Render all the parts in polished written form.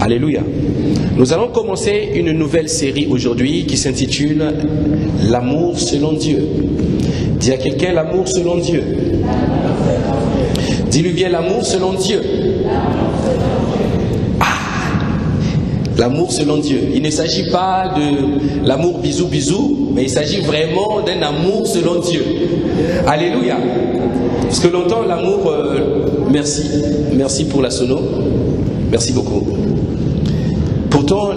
Alléluia. Nous allons commencer une nouvelle série aujourd'hui qui s'intitule « L'amour selon Dieu ». Dis à quelqu'un « L'amour selon Dieu ». Dis-lui bien « L'amour selon Dieu ». L'amour selon Dieu. Il ne s'agit pas de l'amour bisou bisou, mais il s'agit vraiment d'un amour selon Dieu. Alléluia. Parce que longtemps l'amour... Merci pour la sono. Merci beaucoup. Pourtant,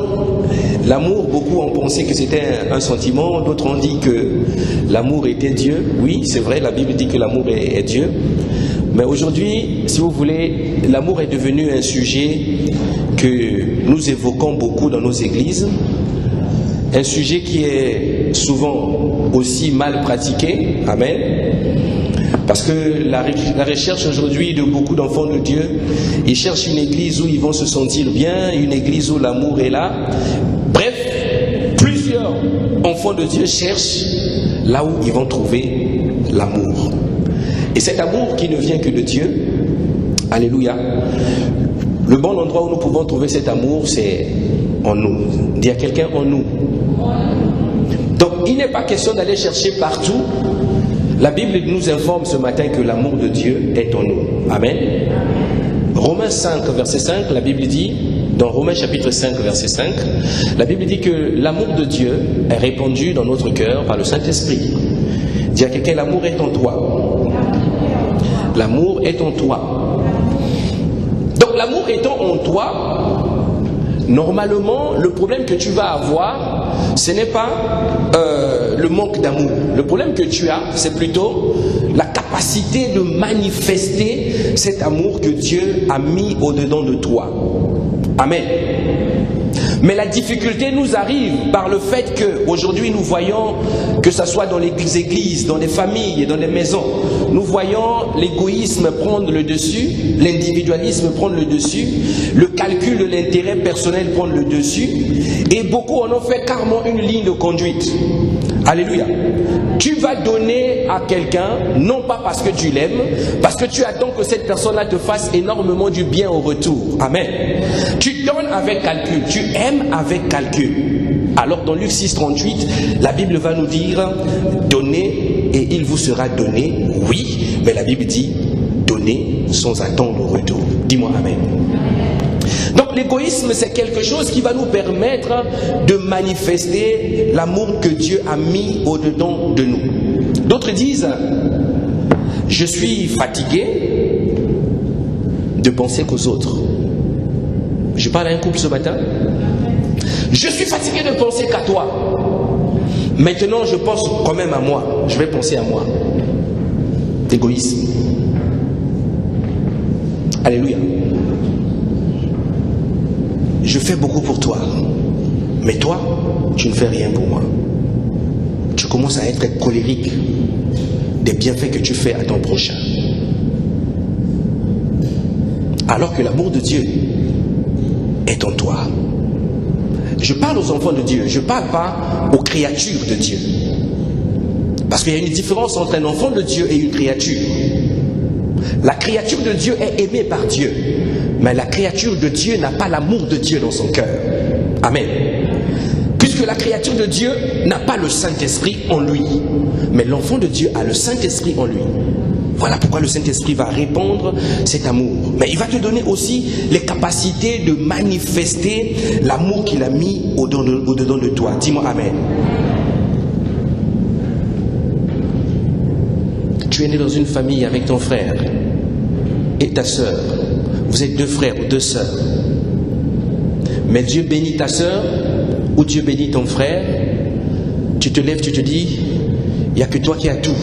l'amour, beaucoup ont pensé que c'était un sentiment, d'autres ont dit que l'amour était Dieu. Oui, c'est vrai, la Bible dit que l'amour est Dieu. Mais aujourd'hui, si vous voulez, l'amour est devenu un sujet que nous évoquons beaucoup dans nos églises. Un sujet qui est souvent aussi mal pratiqué. Amen. Parce que la recherche aujourd'hui de beaucoup d'enfants de Dieu, ils cherchent une église où ils vont se sentir bien, une église où l'amour est là. Bref, plusieurs enfants de Dieu cherchent là où ils vont trouver l'amour. Et cet amour qui ne vient que de Dieu, alléluia, le bon endroit où nous pouvons trouver cet amour, c'est en nous. Dis à quelqu'un en nous. Donc, il n'est pas question d'aller chercher partout. La Bible nous informe ce matin que l'amour de Dieu est en nous. Amen. Romains 5, verset 5, la Bible dit, dans Romains chapitre 5, verset 5, la Bible dit que l'amour de Dieu est répandu dans notre cœur par le Saint-Esprit. Dis à quelqu'un, l'amour est en toi. L'amour est en toi. Donc l'amour étant en toi, normalement, le problème que tu vas avoir, ce n'est pas le manque d'amour. Le problème que tu as, c'est plutôt la capacité de manifester cet amour que Dieu a mis au-dedans de toi. Amen. Mais la difficulté nous arrive par le fait qu'aujourd'hui nous voyons, que ce soit dans les églises, dans les familles et dans les maisons, nous voyons l'égoïsme prendre le dessus, l'individualisme prendre le dessus, le calcul de l'intérêt personnel prendre le dessus, et beaucoup en ont fait carrément une ligne de conduite. Alléluia. Tu vas donner à quelqu'un, non pas parce que tu l'aimes, parce que tu attends que cette personne-là te fasse énormément du bien au retour. Amen. Tu donnes avec calcul, tu aimes avec calcul. Alors dans Luc 6,38, la Bible va nous dire, donnez et il vous sera donné. Oui, mais la Bible dit, donnez sans attendre au retour. Dis-moi Amen. Donc l'égoïsme, c'est quelque chose qui va nous permettre de manifester l'amour que Dieu a mis au-dedans de nous. D'autres disent, je suis fatigué de penser qu'aux autres. Je parle à un couple ce matin. Je suis fatigué de penser qu'à toi. Maintenant, je pense quand même à moi. Je vais penser à moi. Égoïsme. Alléluia. Je fais beaucoup pour toi, mais toi, tu ne fais rien pour moi. Tu commences à être colérique des bienfaits que tu fais à ton prochain. Alors que l'amour de Dieu est en toi. Je parle aux enfants de Dieu, je ne parle pas aux créatures de Dieu. Parce qu'il y a une différence entre un enfant de Dieu et une créature. La créature de Dieu est aimée par Dieu. Mais la créature de Dieu n'a pas l'amour de Dieu dans son cœur. Amen. Puisque la créature de Dieu n'a pas le Saint-Esprit en lui. Mais l'enfant de Dieu a le Saint-Esprit en lui. Voilà pourquoi le Saint-Esprit va répandre cet amour. Mais il va te donner aussi les capacités de manifester l'amour qu'il a mis au-dedans de toi. Dis-moi Amen. Tu es né dans une famille avec ton frère et ta sœur. Vous êtes deux frères ou deux sœurs. Mais Dieu bénit ta sœur ou Dieu bénit ton frère. Tu te lèves, tu te dis, il n'y a que toi qui as tout.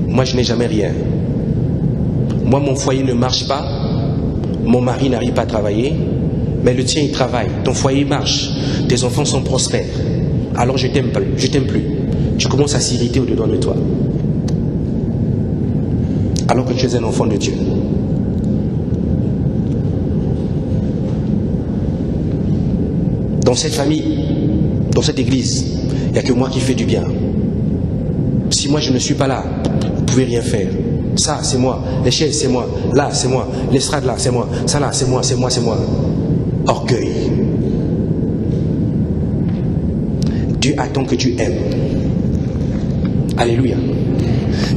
Moi, je n'ai jamais rien. Moi, mon foyer ne marche pas. Mon mari n'arrive pas à travailler. Mais le tien, il travaille. Ton foyer marche. Tes enfants sont prospères. Alors, je t'aime plus. Je t'aime plus. Tu commences à s'irriter au-dedans de toi. Alors que tu es un enfant de Dieu. Dans cette famille, dans cette église, il n'y a que moi qui fais du bien. Si moi je ne suis pas là, vous ne pouvez rien faire. Ça, c'est moi. Les chaises, c'est moi. Là, c'est moi. L'estrade, là, c'est moi. Ça, là, c'est moi, c'est moi, c'est moi. orgueil. Dieu attend que tu aimes. Alléluia.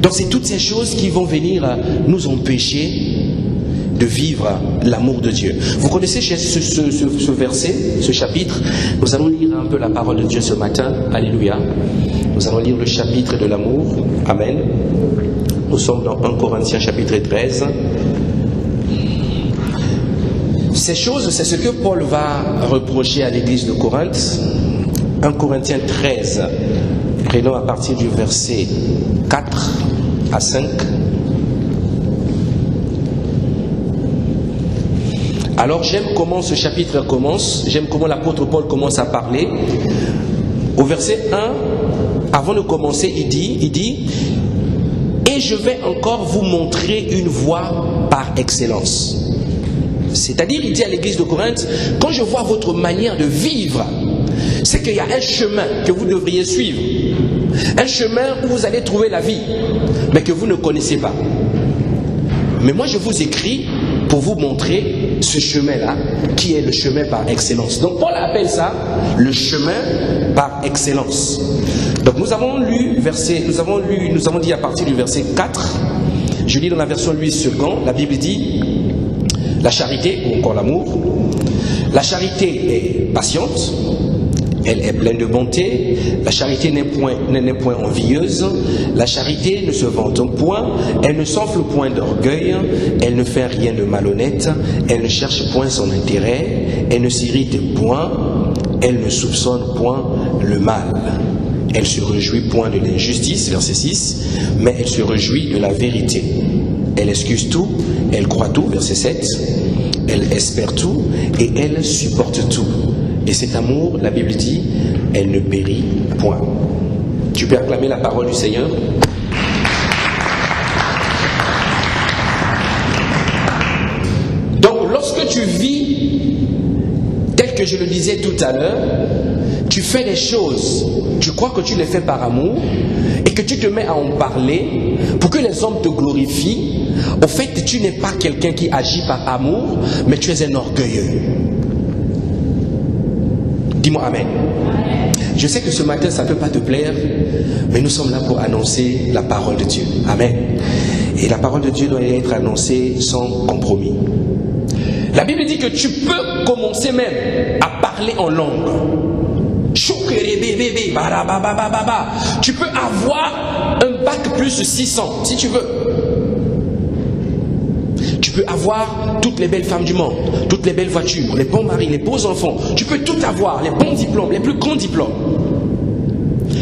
Donc c'est toutes ces choses qui vont venir nous empêcher de vivre l'amour de Dieu. Vous connaissez ce verset, ce chapitre? Nous allons lire un peu la parole de Dieu ce matin. Alléluia. Nous allons lire le chapitre de l'amour. Amen. Nous sommes dans 1 Corinthiens chapitre 13. Ces choses, c'est ce que Paul va reprocher à l'église de Corinthe. 1 Corinthiens 13. Prenons à partir du verset 4 à 5. Alors j'aime comment ce chapitre commence, j'aime comment l'apôtre Paul commence à parler. Au verset 1, avant de commencer, il dit « Et je vais encore vous montrer une voie par excellence. » C'est-à-dire, il dit à l'église de Corinthe, quand je vois votre manière de vivre, c'est qu'il y a un chemin que vous devriez suivre. Un chemin où vous allez trouver la vie, mais que vous ne connaissez pas. Mais moi, je vous écris pour vous montrer ce chemin-là, qui est le chemin par excellence. Donc, Paul appelle ça le chemin par excellence. Donc, nous avons dit à partir du verset 4, je lis dans la version Louis II, la Bible dit, la charité, ou encore l'amour, la charité est patiente, elle est pleine de bonté, la charité n'est point envieuse, la charité ne se vante point, elle ne s'enfle point d'orgueil, elle ne fait rien de malhonnête, elle ne cherche point son intérêt, elle ne s'irrite point, elle ne soupçonne point le mal. Elle se réjouit point de l'injustice, verset 6, mais elle se réjouit de la vérité. Elle excuse tout, elle croit tout, verset 7, elle espère tout et elle supporte tout. Et cet amour, la Bible dit, elle ne périt point. Tu peux acclamer la parole du Seigneur? Donc, lorsque tu vis, tel que je le disais tout à l'heure, tu fais des choses, tu crois que tu les fais par amour, et que tu te mets à en parler, pour que les hommes te glorifient, au fait, tu n'es pas quelqu'un qui agit par amour, mais tu es un orgueilleux. Dis-moi Amen. Je sais que ce matin, ça ne peut pas te plaire, mais nous sommes là pour annoncer la parole de Dieu. Amen. Et la parole de Dieu doit être annoncée sans compromis. La Bible dit que tu peux commencer même à parler en langue. Tu peux avoir un bac plus 600, si tu veux. Tu peux avoir toutes les belles femmes du monde, toutes les belles voitures, les bons maris, les beaux enfants. Tu peux tout avoir, les bons diplômes, les plus grands diplômes.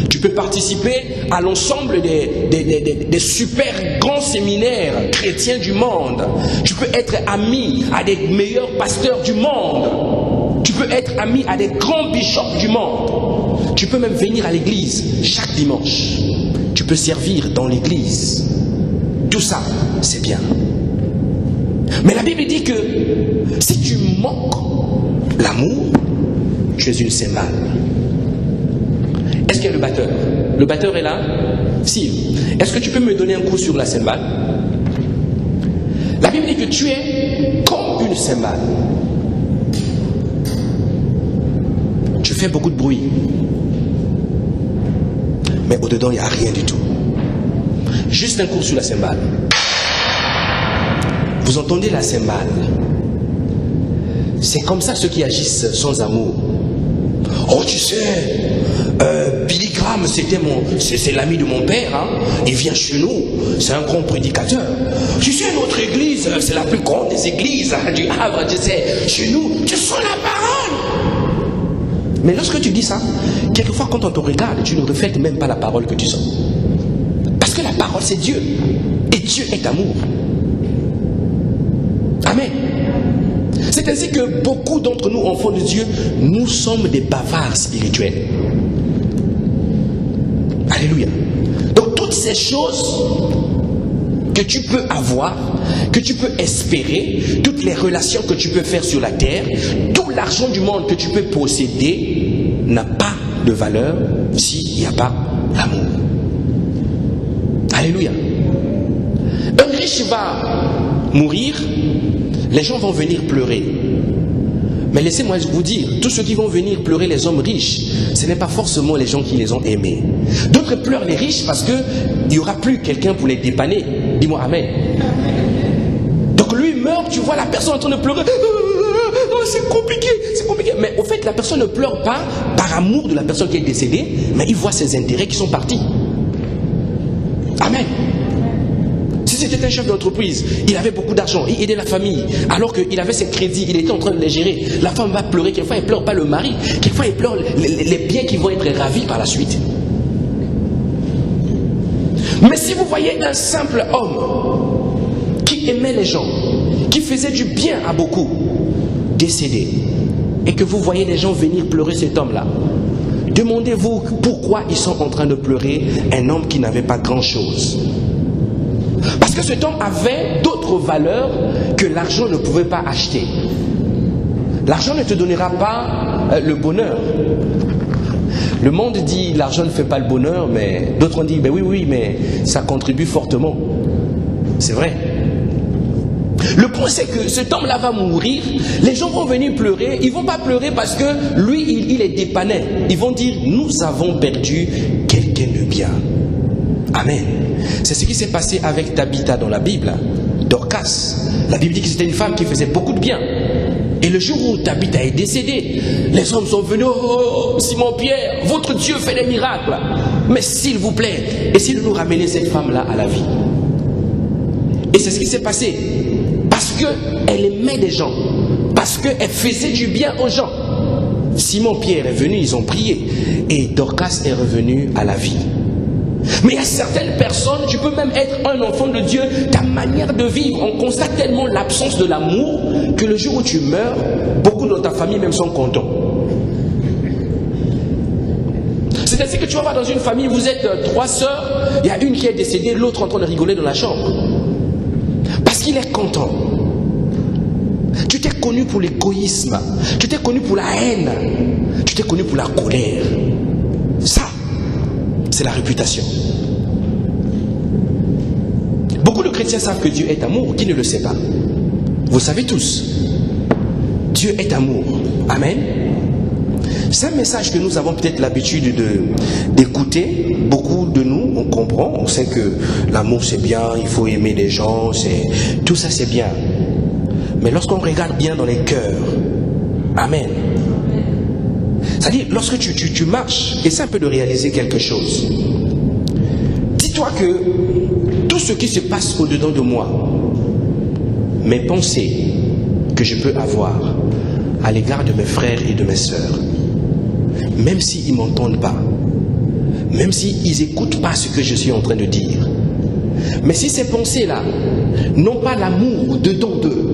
Tu peux participer à l'ensemble des super grands séminaires chrétiens du monde. Tu peux être ami à des meilleurs pasteurs du monde. Tu peux être ami à des grands bishops du monde. Tu peux même venir à l'église chaque dimanche. Tu peux servir dans l'église. Tout ça, c'est bien. Mais la Bible dit que si tu manques l'amour, tu es une cymbale. Est-ce qu'il y a le batteur? Le batteur est là? Si. Est-ce que tu peux me donner un coup sur la cymbale? La Bible dit que tu es comme une cymbale. Tu fais beaucoup de bruit. Mais au-dedans, il n'y a rien du tout. Juste un coup sur la cymbale. Vous entendez la cymbale? C'est comme ça ceux qui agissent sans amour. Oh, tu sais, Billy Graham, c'est l'ami de mon père, hein? Il vient chez nous, c'est un grand prédicateur. Tu sais, notre église, c'est la plus grande des églises du Havre, tu sais. Chez nous, tu sens la parole. Mais lorsque tu dis ça, quelquefois quand on te regarde, tu ne reflètes même pas la parole que tu sens. Parce que la parole, c'est Dieu. Et Dieu est amour. Amen. C'est ainsi que beaucoup d'entre nous, enfants de Dieu, nous sommes des bavards spirituels. Alléluia. Donc toutes ces choses que tu peux avoir, que tu peux espérer, toutes les relations que tu peux faire sur la terre, tout l'argent du monde que tu peux posséder, n'a pas de valeur s'il n'y a pas l'amour. Alléluia. Un riche va mourir, les gens vont venir pleurer. Mais laissez-moi vous dire, tous ceux qui vont venir pleurer les hommes riches, ce n'est pas forcément les gens qui les ont aimés. D'autres pleurent les riches parce qu'il n'y aura plus quelqu'un pour les dépanner. Dis-moi Amen. Donc lui meurt, tu vois la personne en train de pleurer. Oh, c'est compliqué, c'est compliqué. Mais au fait, la personne ne pleure pas par amour de la personne qui est décédée, mais il voit ses intérêts qui sont partis. Amen. Si c'était un chef d'entreprise, il avait beaucoup d'argent, il aidait la famille, alors qu'il avait ses crédits, il était en train de les gérer. La femme va pleurer, quelquefois elle ne pleure pas le mari, quelquefois elle pleure les biens qui vont être ravis par la suite. Mais si vous voyez un simple homme qui aimait les gens, qui faisait du bien à beaucoup, décédé, et que vous voyez les gens venir pleurer cet homme-là, demandez-vous pourquoi ils sont en train de pleurer un homme qui n'avait pas grand-chose. Parce que cet homme avait d'autres valeurs que l'argent ne pouvait pas acheter. L'argent ne te donnera pas le bonheur. Le monde dit l'argent ne fait pas le bonheur, mais d'autres ont dit ben oui, mais ça contribue fortement. C'est vrai. Le point c'est que cet homme-là va mourir, les gens vont venir pleurer, ils ne vont pas pleurer parce que lui il est dépanné. Ils vont dire nous avons perdu quelqu'un de bien. Amen. C'est ce qui s'est passé avec Tabitha dans la Bible, Dorcas. La Bible dit que c'était une femme qui faisait beaucoup de bien. Et le jour où Tabitha est décédée, les hommes sont venus, oh Simon-Pierre, votre Dieu fait des miracles. Mais s'il vous plaît, essayez de nous ramener cette femme-là à la vie. Et c'est ce qui s'est passé. Parce qu'elle aimait des gens. Parce qu'elle faisait du bien aux gens. Simon-Pierre est venu, ils ont prié. Et Dorcas est revenu à la vie. Mais il y a certaines personnes, tu peux même être un enfant de Dieu, ta manière de vivre, on constate tellement l'absence de l'amour que le jour où tu meurs, beaucoup dans ta famille même sont contents. C'est ainsi que tu vas voir dans une famille, vous êtes 3 sœurs, il y a une qui est décédée, l'autre en train de rigoler dans la chambre. Parce qu'il est content. Tu t'es connu pour l'égoïsme, tu t'es connu pour la haine, tu t'es connu pour la colère. Ça, c'est la réputation. Beaucoup de chrétiens savent que Dieu est amour. Qui ne le sait pas? Vous savez tous. Dieu est amour. Amen. C'est un message que nous avons peut-être l'habitude d'écouter. Beaucoup de nous, on comprend. On sait que l'amour c'est bien, il faut aimer les gens. Tout ça c'est bien. Mais lorsqu'on regarde bien dans les cœurs, amen. C'est-à-dire, lorsque tu marches, essaie un peu de réaliser quelque chose. Dis-toi que tout ce qui se passe au-dedans de moi, mes pensées que je peux avoir à l'égard de mes frères et de mes sœurs, même s'ils ne m'entendent pas, même s'ils n'écoutent pas ce que je suis en train de dire, mais si ces pensées-là n'ont pas l'amour dedans d'eux,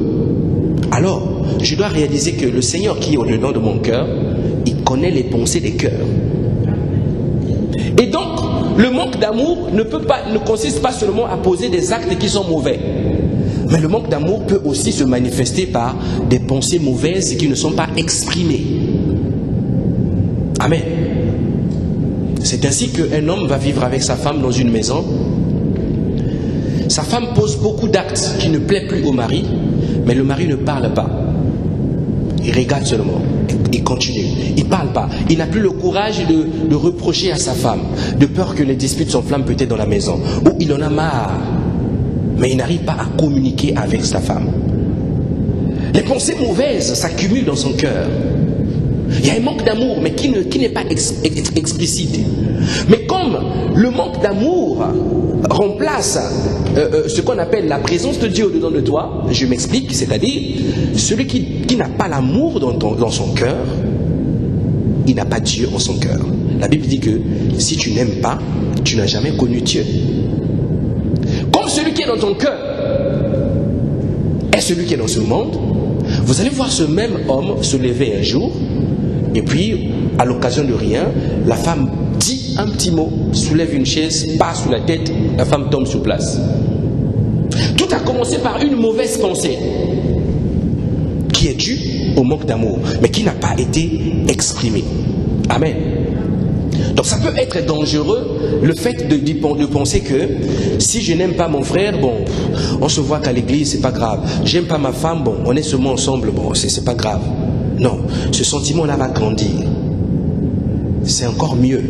alors je dois réaliser que le Seigneur qui est au-dedans de mon cœur, il connaît les pensées des cœurs. Et donc, le manque d'amour ne consiste pas seulement à poser des actes qui sont mauvais. Mais le manque d'amour peut aussi se manifester par des pensées mauvaises qui ne sont pas exprimées. Amen. C'est ainsi qu'un homme va vivre avec sa femme dans une maison. Sa femme pose beaucoup d'actes qui ne plaisent plus au mari, mais le mari ne parle pas. Il regarde seulement. Il continue. Il ne parle pas. Il n'a plus le courage de reprocher à sa femme, de peur que les disputes s'enflamment peut-être dans la maison. Ou il en a marre. Mais il n'arrive pas à communiquer avec sa femme. Les pensées mauvaises s'accumulent dans son cœur. Il y a un manque d'amour, mais qui n'est pas explicite. Mais comme le manque d'amour remplace ce qu'on appelle la présence de Dieu au-dedans de toi, je m'explique, c'est-à-dire celui qui n'a pas l'amour dans son cœur, il n'a pas Dieu en son cœur. La Bible dit que si tu n'aimes pas, tu n'as jamais connu Dieu. Comme celui qui est dans ton cœur est celui qui est dans ce monde, vous allez voir ce même homme se lever un jour, et puis, à l'occasion de rien, la femme dit un petit mot, soulève une chaise, passe sous la tête, la femme tombe sur place. Tout a commencé par une mauvaise pensée qui est due au manque d'amour, mais qui n'a pas été exprimée. Amen. Donc ça peut être dangereux, le fait de penser que si je n'aime pas mon frère, bon, on se voit qu'à l'église, c'est pas grave. J'aime pas ma femme, bon, on est seulement ensemble, bon, c'est pas grave. Non, ce sentiment-là va grandir. C'est encore mieux,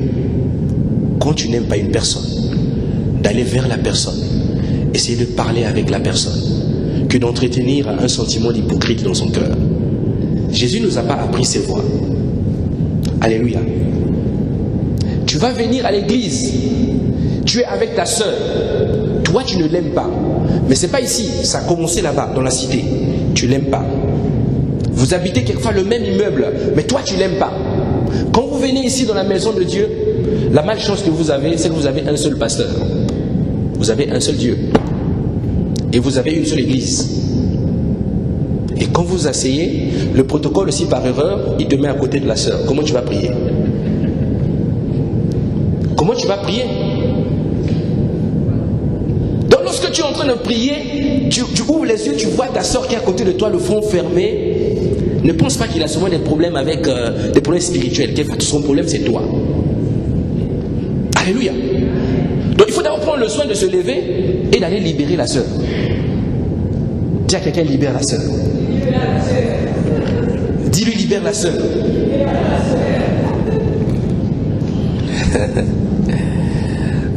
quand tu n'aimes pas une personne, d'aller vers la personne, essayer de parler avec la personne, que d'entretenir un sentiment d'hypocrite dans son cœur. Jésus ne nous a pas appris ces voies. Alléluia. Tu vas venir à l'église, tu es avec ta soeur, toi tu ne l'aimes pas, mais c'est pas ici, ça a commencé là-bas, dans la cité, tu l'aimes pas. Vous habitez quelquefois le même immeuble, mais toi tu l'aimes pas. Quand vous venez ici dans la maison de Dieu, la malchance que vous avez, c'est que vous avez un seul pasteur, vous avez un seul Dieu, et vous avez une seule église. Et quand vous asseyez, le protocole aussi par erreur, il te met à côté de la sœur. Comment tu vas prier? Comment tu vas prier? Donc lorsque tu es en train de prier, tu ouvres les yeux, tu vois ta sœur qui est à côté de toi, le front fermé. Ne pense pas qu'il a souvent des problèmes avec des problèmes spirituels. Son problème, c'est toi. Alléluia. Donc il faut d'abord prendre le soin de se lever et d'aller libérer la sœur. Dis à quelqu'un, libère la sœur. Dis-lui, libère la sœur.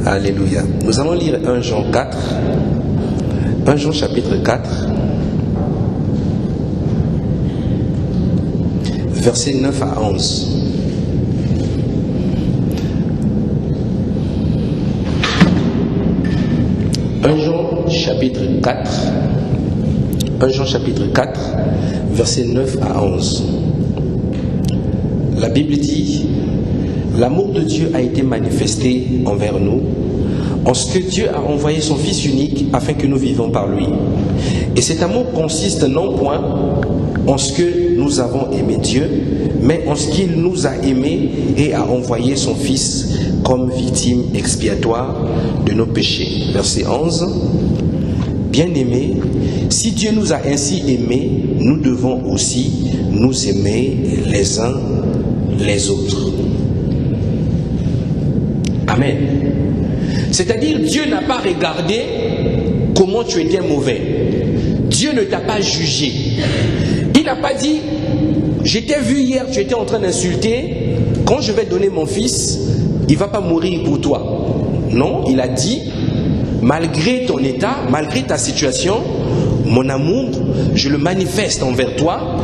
Alléluia. Nous allons lire 1 Jean 4. 1 Jean chapitre 4. Versets 9 à 11. Chapitre 4, 1 Jean chapitre 4, versets 9 à 11. La Bible dit: l'amour de Dieu a été manifesté envers nous, en ce que Dieu a envoyé son Fils unique afin que nous vivions par lui. Et cet amour consiste non point en ce que nous avons aimé Dieu, mais en ce qu'il nous a aimés et a envoyé son Fils comme victime expiatoire de nos péchés. Verset 11. Bien-aimés, si Dieu nous a ainsi aimés, nous devons aussi nous aimer les uns les autres. Amen. C'est-à-dire, Dieu n'a pas regardé comment tu étais mauvais. Dieu ne t'a pas jugé. Il n'a pas dit: je t'ai vu hier, tu étais en train d'insulter, quand je vais donner mon fils, il ne va pas mourir pour toi. Non, il a dit: malgré ton état, malgré ta situation, mon amour, je le manifeste envers toi.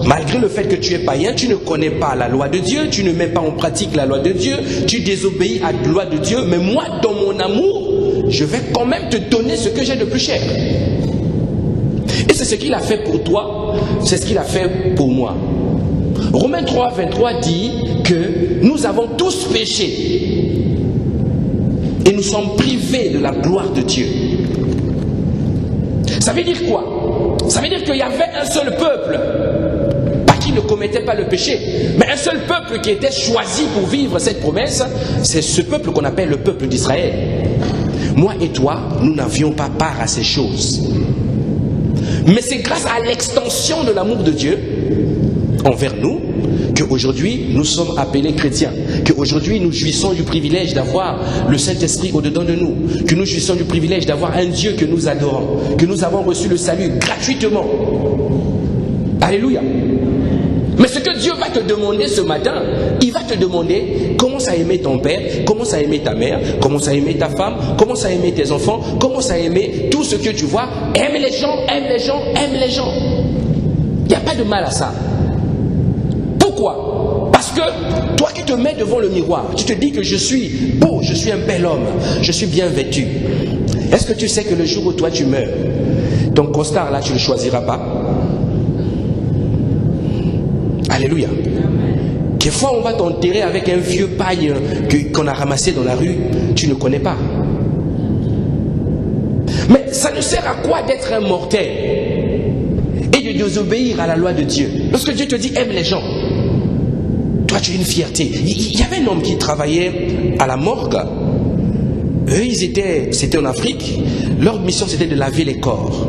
Malgré le fait que tu es païen, tu ne connais pas la loi de Dieu, tu ne mets pas en pratique la loi de Dieu, tu désobéis à la loi de Dieu, mais moi, dans mon amour, je vais quand même te donner ce que j'ai de plus cher. Et c'est ce qu'il a fait pour toi, c'est ce qu'il a fait pour moi. Romains 3, 23 dit que nous avons tous péché et nous sommes privés de la gloire de Dieu. Ça veut dire quoi? Ça veut dire qu'il y avait un seul peuple, pas qui ne commettait pas le péché, mais un seul peuple qui était choisi pour vivre cette promesse. C'est ce peuple qu'on appelle le peuple d'Israël. Moi et toi, nous n'avions pas part à ces choses. Mais c'est grâce à l'extension de l'amour de Dieu envers nous qu'aujourd'hui nous sommes appelés chrétiens, qu'aujourd'hui nous jouissons du privilège d'avoir le Saint-Esprit au-dedans de nous, que nous jouissons du privilège d'avoir un Dieu que nous adorons, que nous avons reçu le salut gratuitement. Alléluia. Mais ce que Dieu va te demander ce matin, il va te demander: commence à aimer ton père, commence à aimer ta mère, commence à aimer ta femme, commence à aimer tes enfants, commence à aimer tout ce que tu vois. Aime les gens, aime les gens, aime les gens. Il n'y a pas de mal à ça. Pourquoi? Parce que toi qui te mets devant le miroir, tu te dis que je suis beau, je suis un bel homme, je suis bien vêtu. Est-ce que tu sais que le jour où toi tu meurs, ton costard là tu ne le choisiras pas? Alléluia. Quelquefois on va t'enterrer avec un vieux paille qu'on a ramassé dans la rue, tu ne connais pas. Mais ça ne sert à quoi d'être un mortel et de désobéir à la loi de Dieu? Lorsque Dieu te dit aime les gens, toi tu as une fierté. Il y avait un homme qui travaillait à la morgue. Eux, c'était en Afrique. Leur mission c'était de laver les corps.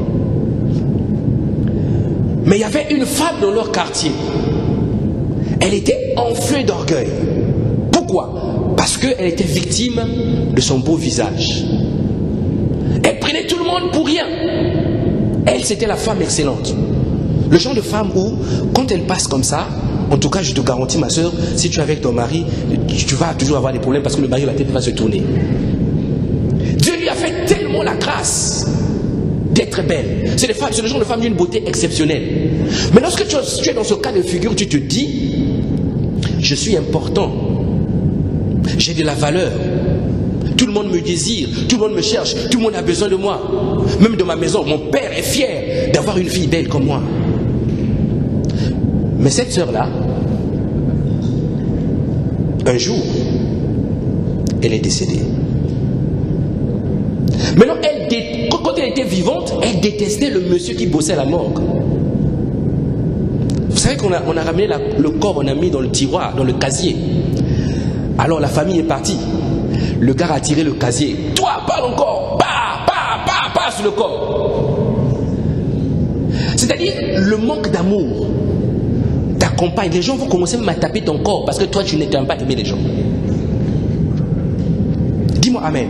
Mais il y avait une femme dans leur quartier. Elle était enflée d'orgueil. Pourquoi? Parce qu'elle était victime de son beau visage. Elle prenait tout le monde pour rien. Elle, c'était la femme excellente. Le genre de femme où, quand elle passe comme ça, en tout cas, je te garantis, ma soeur, si tu es avec ton mari, tu vas toujours avoir des problèmes parce que le mari, la tête va se tourner. Dieu lui a fait tellement la grâce d'être belle. C'est le genre de femme d'une beauté exceptionnelle. Mais lorsque tu es dans ce cas de figure, tu te dis, je suis important. J'ai de la valeur. Tout le monde me désire, tout le monde me cherche, tout le monde a besoin de moi. Même dans ma maison, mon père est fier d'avoir une fille belle comme moi. Mais cette sœur-là, un jour, elle est décédée. Maintenant, quand elle était vivante, elle détestait le monsieur qui bossait à la morgue. Vous savez qu'on a ramené le corps, on a mis dans le tiroir, dans le casier. Alors la famille est partie. Le gars a tiré le casier. Toi, parle encore. Pas sur le corps. C'est-à-dire, le manque d'amour t'accompagne. Les gens vont commencer même à taper ton corps parce que toi, tu n'aimes pas aimer les gens. Dis-moi amen.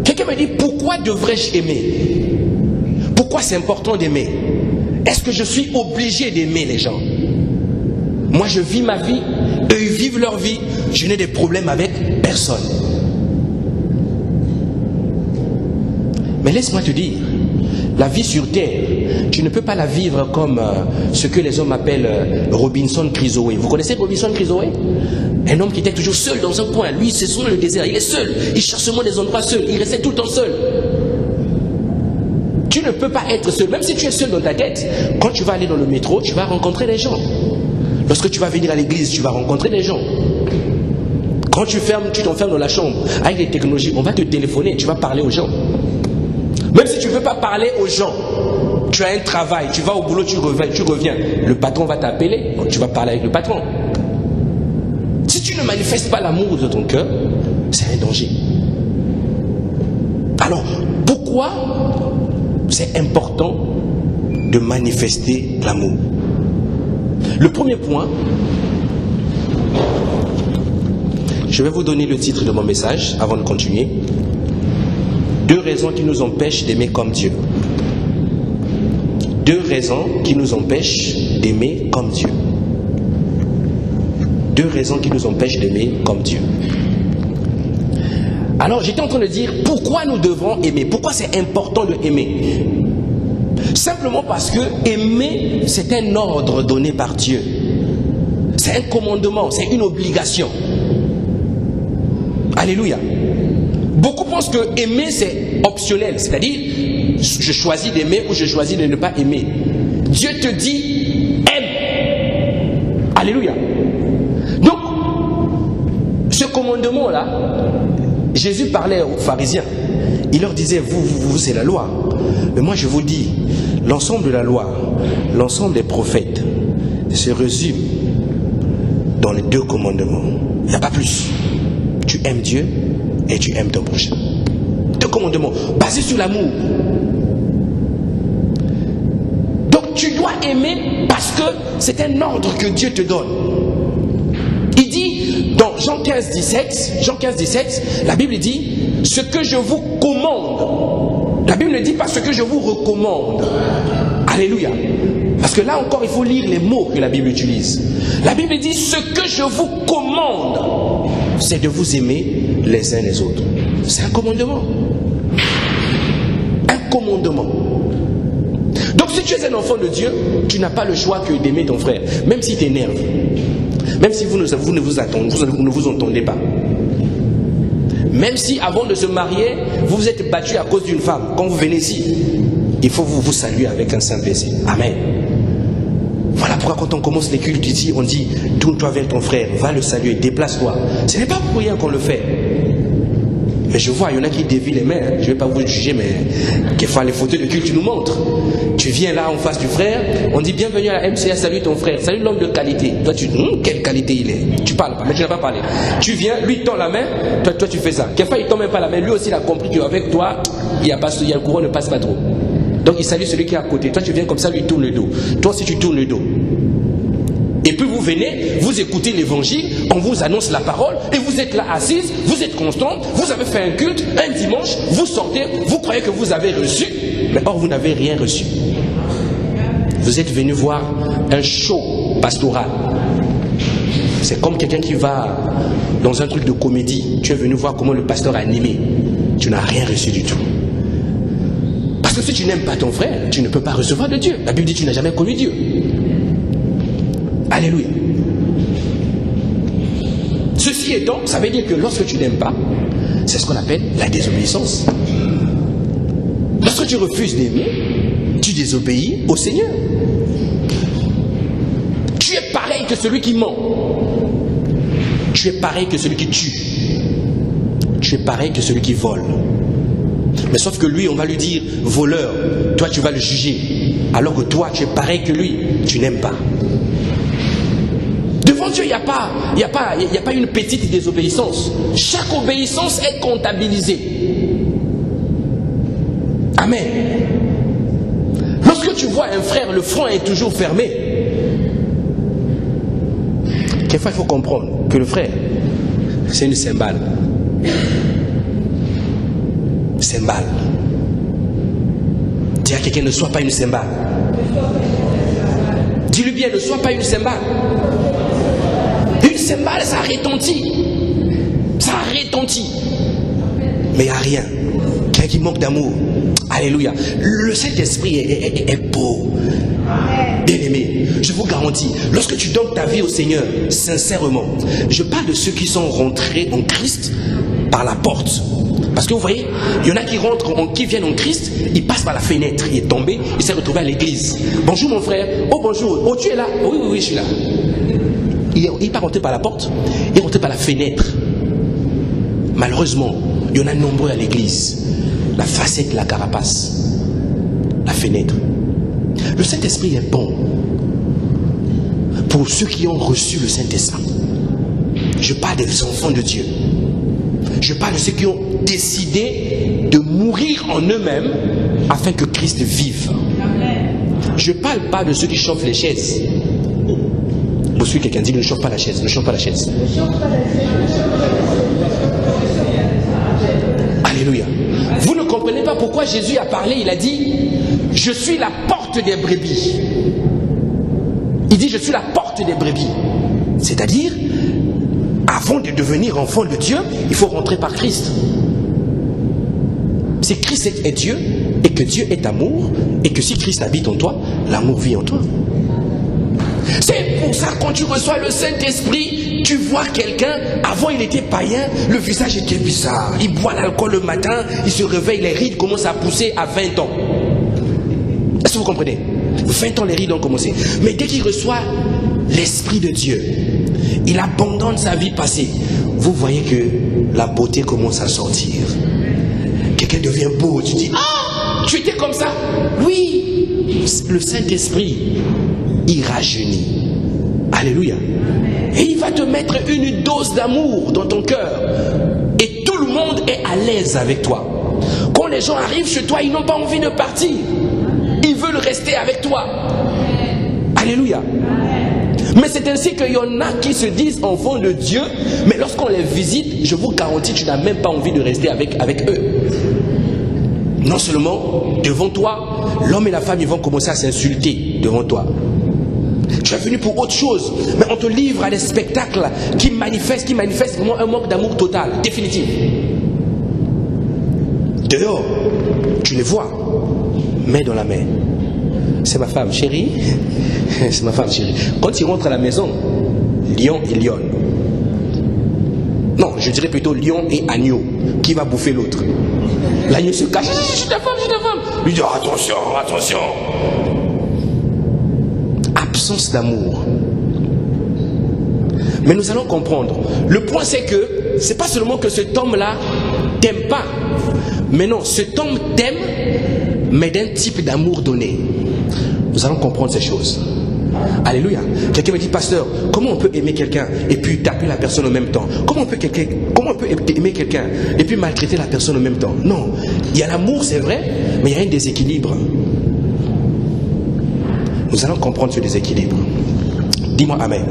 Quelqu'un me dit, pourquoi devrais-je aimer? Pourquoi c'est important d'aimer? Est-ce que je suis obligé d'aimer les gens? Moi, je vis ma vie, eux, ils vivent leur vie. Je n'ai des problèmes avec personne. Mais laisse-moi te dire, la vie sur terre, tu ne peux pas la vivre comme ce que les hommes appellent Robinson Crusoe. Vous connaissez Robinson Crusoe? Un homme qui était toujours seul dans un coin. Lui, c'est souvent le désert. Il est seul. Il cherche seulement des endroits seuls. Il restait tout le temps seul. Tu ne peux pas être seul. Même si tu es seul dans ta tête, quand tu vas aller dans le métro, tu vas rencontrer des gens. Lorsque tu vas venir à l'église, tu vas rencontrer des gens. Quand tu t'enfermes dans la chambre, avec les technologies, on va te téléphoner, tu vas parler aux gens. Même si tu ne veux pas parler aux gens, tu as un travail, tu vas au boulot, tu reviens. Le patron va t'appeler, tu vas parler avec le patron. Si tu ne manifestes pas l'amour de ton cœur, c'est un danger. Alors, pourquoi c'est important de manifester l'amour? Le premier point, je vais vous donner le titre de mon message avant de continuer. 2 raisons qui nous empêchent d'aimer comme Dieu. 2 raisons qui nous empêchent d'aimer comme Dieu. 2 raisons qui nous empêchent d'aimer comme Dieu. Alors, j'étais en train de dire pourquoi nous devons aimer. Pourquoi c'est important de aimer? Simplement parce que aimer, c'est un ordre donné par Dieu. C'est un commandement, c'est une obligation. Alléluia. Beaucoup pensent que aimer, c'est optionnel. C'est-à-dire, je choisis d'aimer ou je choisis de ne pas aimer. Dieu te dit, aime. Alléluia. Donc, ce commandement-là, Jésus parlait aux pharisiens. Il leur disait, vous, c'est la loi. Mais moi, je vous dis, l'ensemble de la loi, l'ensemble des prophètes se résume dans les 2 commandements. Il n'y a pas plus. Tu aimes Dieu et tu aimes ton prochain. 2 commandements basés sur l'amour. Donc tu dois aimer parce que c'est un ordre que Dieu te donne. Il dit dans Jean 15, 17, la Bible dit, ce que je vous commande. La Bible ne dit pas ce que je vous recommande. Alléluia. Parce que là encore, il faut lire les mots que la Bible utilise. La Bible dit, ce que je vous commande, c'est de vous aimer les uns les autres. C'est un commandement. Un commandement. Donc si tu es un enfant de Dieu, tu n'as pas le choix que d'aimer ton frère. Même s'il t'énerve. Même si vous ne vous entendez pas. Même si avant de se marier, vous vous êtes battu à cause d'une femme. Quand vous venez ici, il faut vous saluer avec un saint baiser. Amen. Voilà pourquoi quand on commence les cultes ici, on dit, tourne-toi vers ton frère, va le saluer, déplace-toi. Ce n'est pas pour rien qu'on le fait. Mais je vois, il y en a qui dévient les mains. Je ne vais pas vous juger, mais quelquefois les photos de culte nous montrent. Tu viens là en face du frère, on dit bienvenue à la MCA, salut ton frère, salut l'homme de qualité. Toi tu dis, quelle qualité il est. Tu parles pas, mais tu n'as pas parlé. Tu viens, lui il tend la main, toi tu fais ça. Quelquefois il ne tend même pas la main, lui aussi il a compris qu'avec toi, le courant ne passe pas trop. Donc il salue celui qui est à côté. Toi tu viens comme ça, lui tourne le dos. Toi aussi tu tournes le dos. Et puis vous venez, vous écoutez l'évangile, on vous annonce la parole, et vous êtes là assise, vous êtes constante, vous avez fait un culte, un dimanche, vous sortez, vous croyez que vous avez reçu, mais or vous n'avez rien reçu. Vous êtes venu voir un show pastoral. C'est comme quelqu'un qui va dans un truc de comédie. Tu es venu voir comment le pasteur a animé. Tu n'as rien reçu du tout. Parce que si tu n'aimes pas ton frère, tu ne peux pas recevoir de Dieu. La Bible dit que tu n'as jamais connu Dieu. Alléluia. Ceci étant, ça veut dire que lorsque tu n'aimes pas, c'est ce qu'on appelle la désobéissance. Lorsque tu refuses d'aimer, tu désobéis au Seigneur. Tu es pareil que celui qui ment. Tu es pareil que celui qui tue. Tu es pareil que celui qui vole. Mais sauf que lui, on va lui dire voleur. Toi, tu vas le juger. Alors que toi, tu es pareil que lui. Tu n'aimes pas. Devant Dieu, il n'y a pas une petite désobéissance. Chaque obéissance est comptabilisée. Amen. Lorsque tu vois un frère, le front est toujours fermé. Quelquefois, il faut comprendre que le frère, c'est une cymbale. Cymbale. Dis à quelqu'un, ne sois pas une cymbale. Dis-lui bien, ne sois pas une cymbale. Une cymbale, ça retentit. Ça retentit. Mais il n'y a rien. Quelqu'un qui manque d'amour. Alléluia. Le Saint-Esprit est beau. Bien aimé, je vous garantis, lorsque tu donnes ta vie au Seigneur, sincèrement, je parle de ceux qui sont rentrés en Christ par la porte. Parce que vous voyez, il y en a qui rentrent, qui viennent en Christ, ils passent par la fenêtre, il est tombé, il s'est retrouvé à l'église. Bonjour mon frère, oh bonjour, oh tu es là, oui, oui, oui, je suis là. Il n'est pas rentré par la porte, il est rentré par la fenêtre. Malheureusement, il y en a nombreux à l'église. La facette, la carapace, la fenêtre. Le Saint-Esprit est bon pour ceux qui ont reçu le Saint-Esprit. Je parle des enfants de Dieu. Je parle de ceux qui ont décidé de mourir en eux-mêmes afin que Christ vive. Je ne parle pas de ceux qui chauffent les chaises. Vous suivez quelqu'un dit ne chauffe pas la chaise, ne chauffe pas la chaise. Alléluia. Vous ne comprenez pas pourquoi Jésus a parlé, il a dit je suis la porte des brebis. Il dit je suis la porte des brebis. C'est-à-dire, avant de devenir enfant de Dieu, il faut rentrer par Christ. Si Christ est Dieu, et que Dieu est amour, et que si Christ habite en toi, l'amour vit en toi. C'est pour ça quand tu reçois le Saint-Esprit, tu vois quelqu'un, avant il était païen, le visage était bizarre. Il boit l'alcool le matin, il se réveille, les rides commencent à pousser à 20 ans. Est-ce que vous comprenez? 20 ans les rides ont commencé. Mais dès qu'il reçoit l'Esprit de Dieu, il abandonne sa vie passée. Vous voyez que la beauté commence à sortir. Quelqu'un devient beau, tu dis, ah, tu étais comme ça? Oui, le Saint-Esprit, il rajeunit. Alléluia. Et il va te mettre une dose d'amour dans ton cœur. Et tout le monde est à l'aise avec toi. Quand les gens arrivent chez toi, ils n'ont pas envie de partir. Ils veulent rester avec toi. Alléluia. Mais c'est ainsi qu'il y en a qui se disent enfants de Dieu, mais lorsqu'on les visite, je vous garantis, tu n'as même pas envie de rester avec eux. Non seulement, devant toi, l'homme et la femme, ils vont commencer à s'insulter devant toi. Tu es venu pour autre chose, mais on te livre à des spectacles qui manifestent vraiment un manque d'amour total, définitif. Dehors, tu les vois, main dans la main. C'est ma femme chérie. C'est ma femme chérie. Quand il rentre à la maison, lion et lionne. Non, je dirais plutôt lion et agneau. Qui va bouffer l'autre? L'agneau se cache. Je suis ta femme, je suis ta femme. Lui dit attention, attention. Absence d'amour. Mais nous allons comprendre. Le point c'est que, c'est pas seulement que cet homme-là t'aime pas. Mais non, cet homme t'aime, mais d'un type d'amour donné. Nous allons comprendre ces choses. Alléluia. Quelqu'un me dit, pasteur, comment on peut aimer quelqu'un et puis taper la personne en même temps? Comment on peut aimer quelqu'un et puis maltraiter la personne en même temps? Non. Il y a l'amour, c'est vrai, mais il y a un déséquilibre. Nous allons comprendre ce déséquilibre. Dis-moi Amen.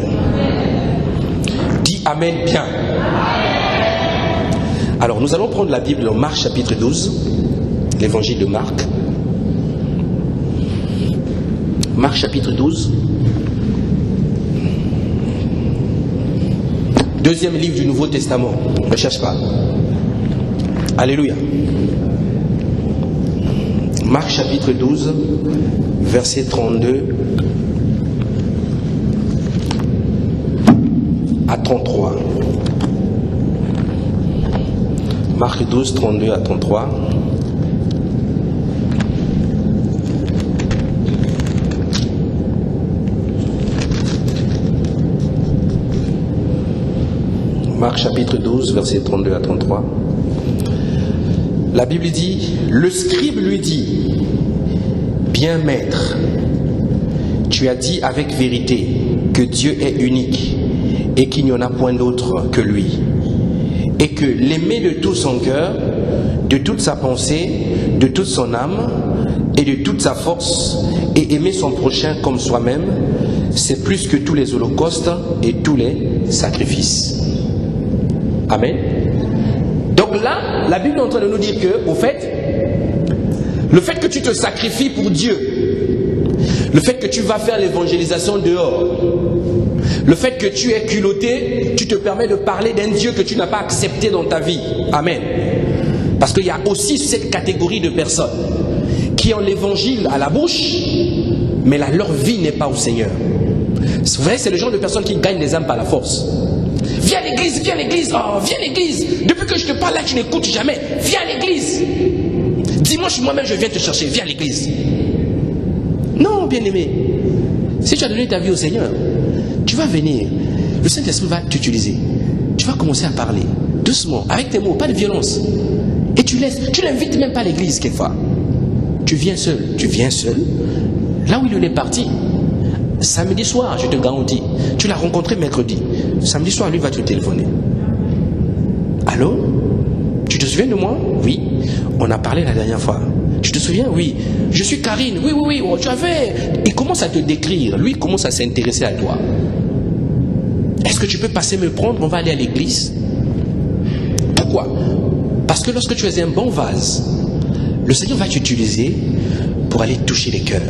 Dis Amen bien. Alors, nous allons prendre la Bible en Marc chapitre 12, l'évangile de Marc. Marc chapitre 12. Deuxième livre du Nouveau Testament. Ne cherche pas. Alléluia. Marc chapitre 12, verset 32 à 33. Marc 12, 32 à 33. Marc chapitre 12, verset 32 à 33. La Bible dit, le scribe lui dit, bien maître, tu as dit avec vérité que Dieu est unique et qu'il n'y en a point d'autre que lui, et que l'aimer de tout son cœur, de toute sa pensée, de toute son âme et de toute sa force, et aimer son prochain comme soi-même, c'est plus que tous les holocaustes et tous les sacrifices. Amen. Donc là, la Bible est en train de nous dire que, au fait, le fait que tu te sacrifies pour Dieu, le fait que tu vas faire l'évangélisation dehors, le fait que tu es culotté, tu te permets de parler d'un Dieu que tu n'as pas accepté dans ta vie. Amen. Parce qu'il y a aussi cette catégorie de personnes qui ont l'évangile à la bouche, mais là, leur vie n'est pas au Seigneur. Vous voyez, c'est le genre de personnes qui gagnent les âmes par la force. Viens à l'église, viens à l'église, oh, viens à l'église. Depuis que je te parle là, tu n'écoutes jamais. Viens à l'église. Dimanche, moi-même, je viens te chercher. Viens à l'église. Non, bien-aimé. Si tu as donné ta vie au Seigneur, tu vas venir. Le Saint-Esprit va t'utiliser. Tu vas commencer à parler. Doucement, avec tes mots, pas de violence. Et tu l'invites même pas à l'église quelquefois. Tu viens seul. Tu viens seul. Là où il est parti. Samedi soir, je te garantis. Tu l'as rencontré mercredi. Samedi soir, lui va te téléphoner. Allô? Tu te souviens de moi? Oui. On a parlé la dernière fois. Tu te souviens? Oui. Je suis Karine. Oui, oui, oui. Oh, tu avais... Il commence à te décrire. Lui, il commence à s'intéresser à toi. Est-ce que tu peux passer me prendre? On va aller à l'église. Pourquoi? Parce que lorsque tu es un bon vase, le Seigneur va t'utiliser pour aller toucher les cœurs.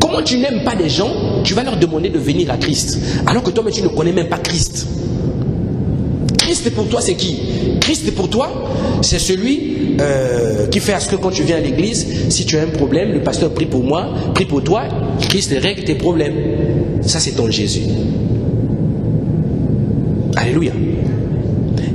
Comment tu n'aimes pas des gens, tu vas leur demander de venir à Christ, alors que toi-même tu ne connais même pas Christ. Christ pour toi c'est qui? Christ pour toi c'est celui qui fait à ce que quand tu viens à l'église, si tu as un problème, le pasteur prie pour moi, prie pour toi, Christ règle tes problèmes. Ça c'est ton Jésus. Alléluia.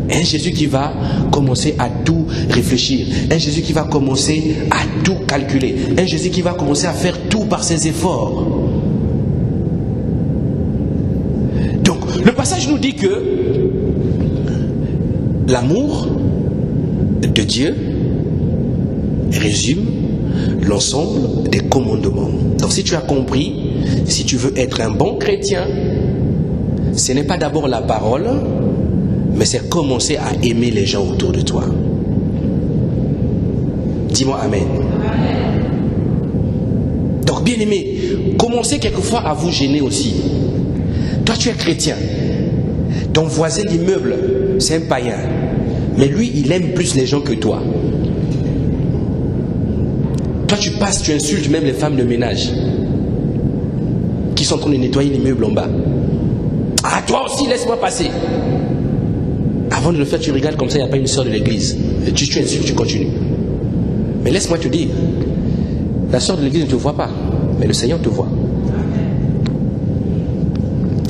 Un Jésus qui va commencer à tout réfléchir. Un Jésus qui va commencer à tout calculer. Un Jésus qui va commencer à faire tout par ses efforts. Donc, le passage nous dit que l'amour de Dieu résume l'ensemble des commandements. Donc, si tu as compris, si tu veux être un bon chrétien, ce n'est pas d'abord la parole, mais c'est commencer à aimer les gens autour de toi. Dis-moi Amen. Donc bien aimé, commencez quelquefois à vous gêner aussi. Toi tu es chrétien. Ton voisin d'immeuble, c'est un païen. Mais lui, il aime plus les gens que toi. Toi tu passes, tu insultes même les femmes de ménage qui sont en train de nettoyer l'immeuble en bas. Ah toi aussi, laisse-moi passer. Avant de le faire, tu regardes comme ça, il n'y a pas une sœur de l'église. Tu insultes, tu continues. Mais laisse-moi te dire, la sœur de l'église ne te voit pas, mais le Seigneur te voit.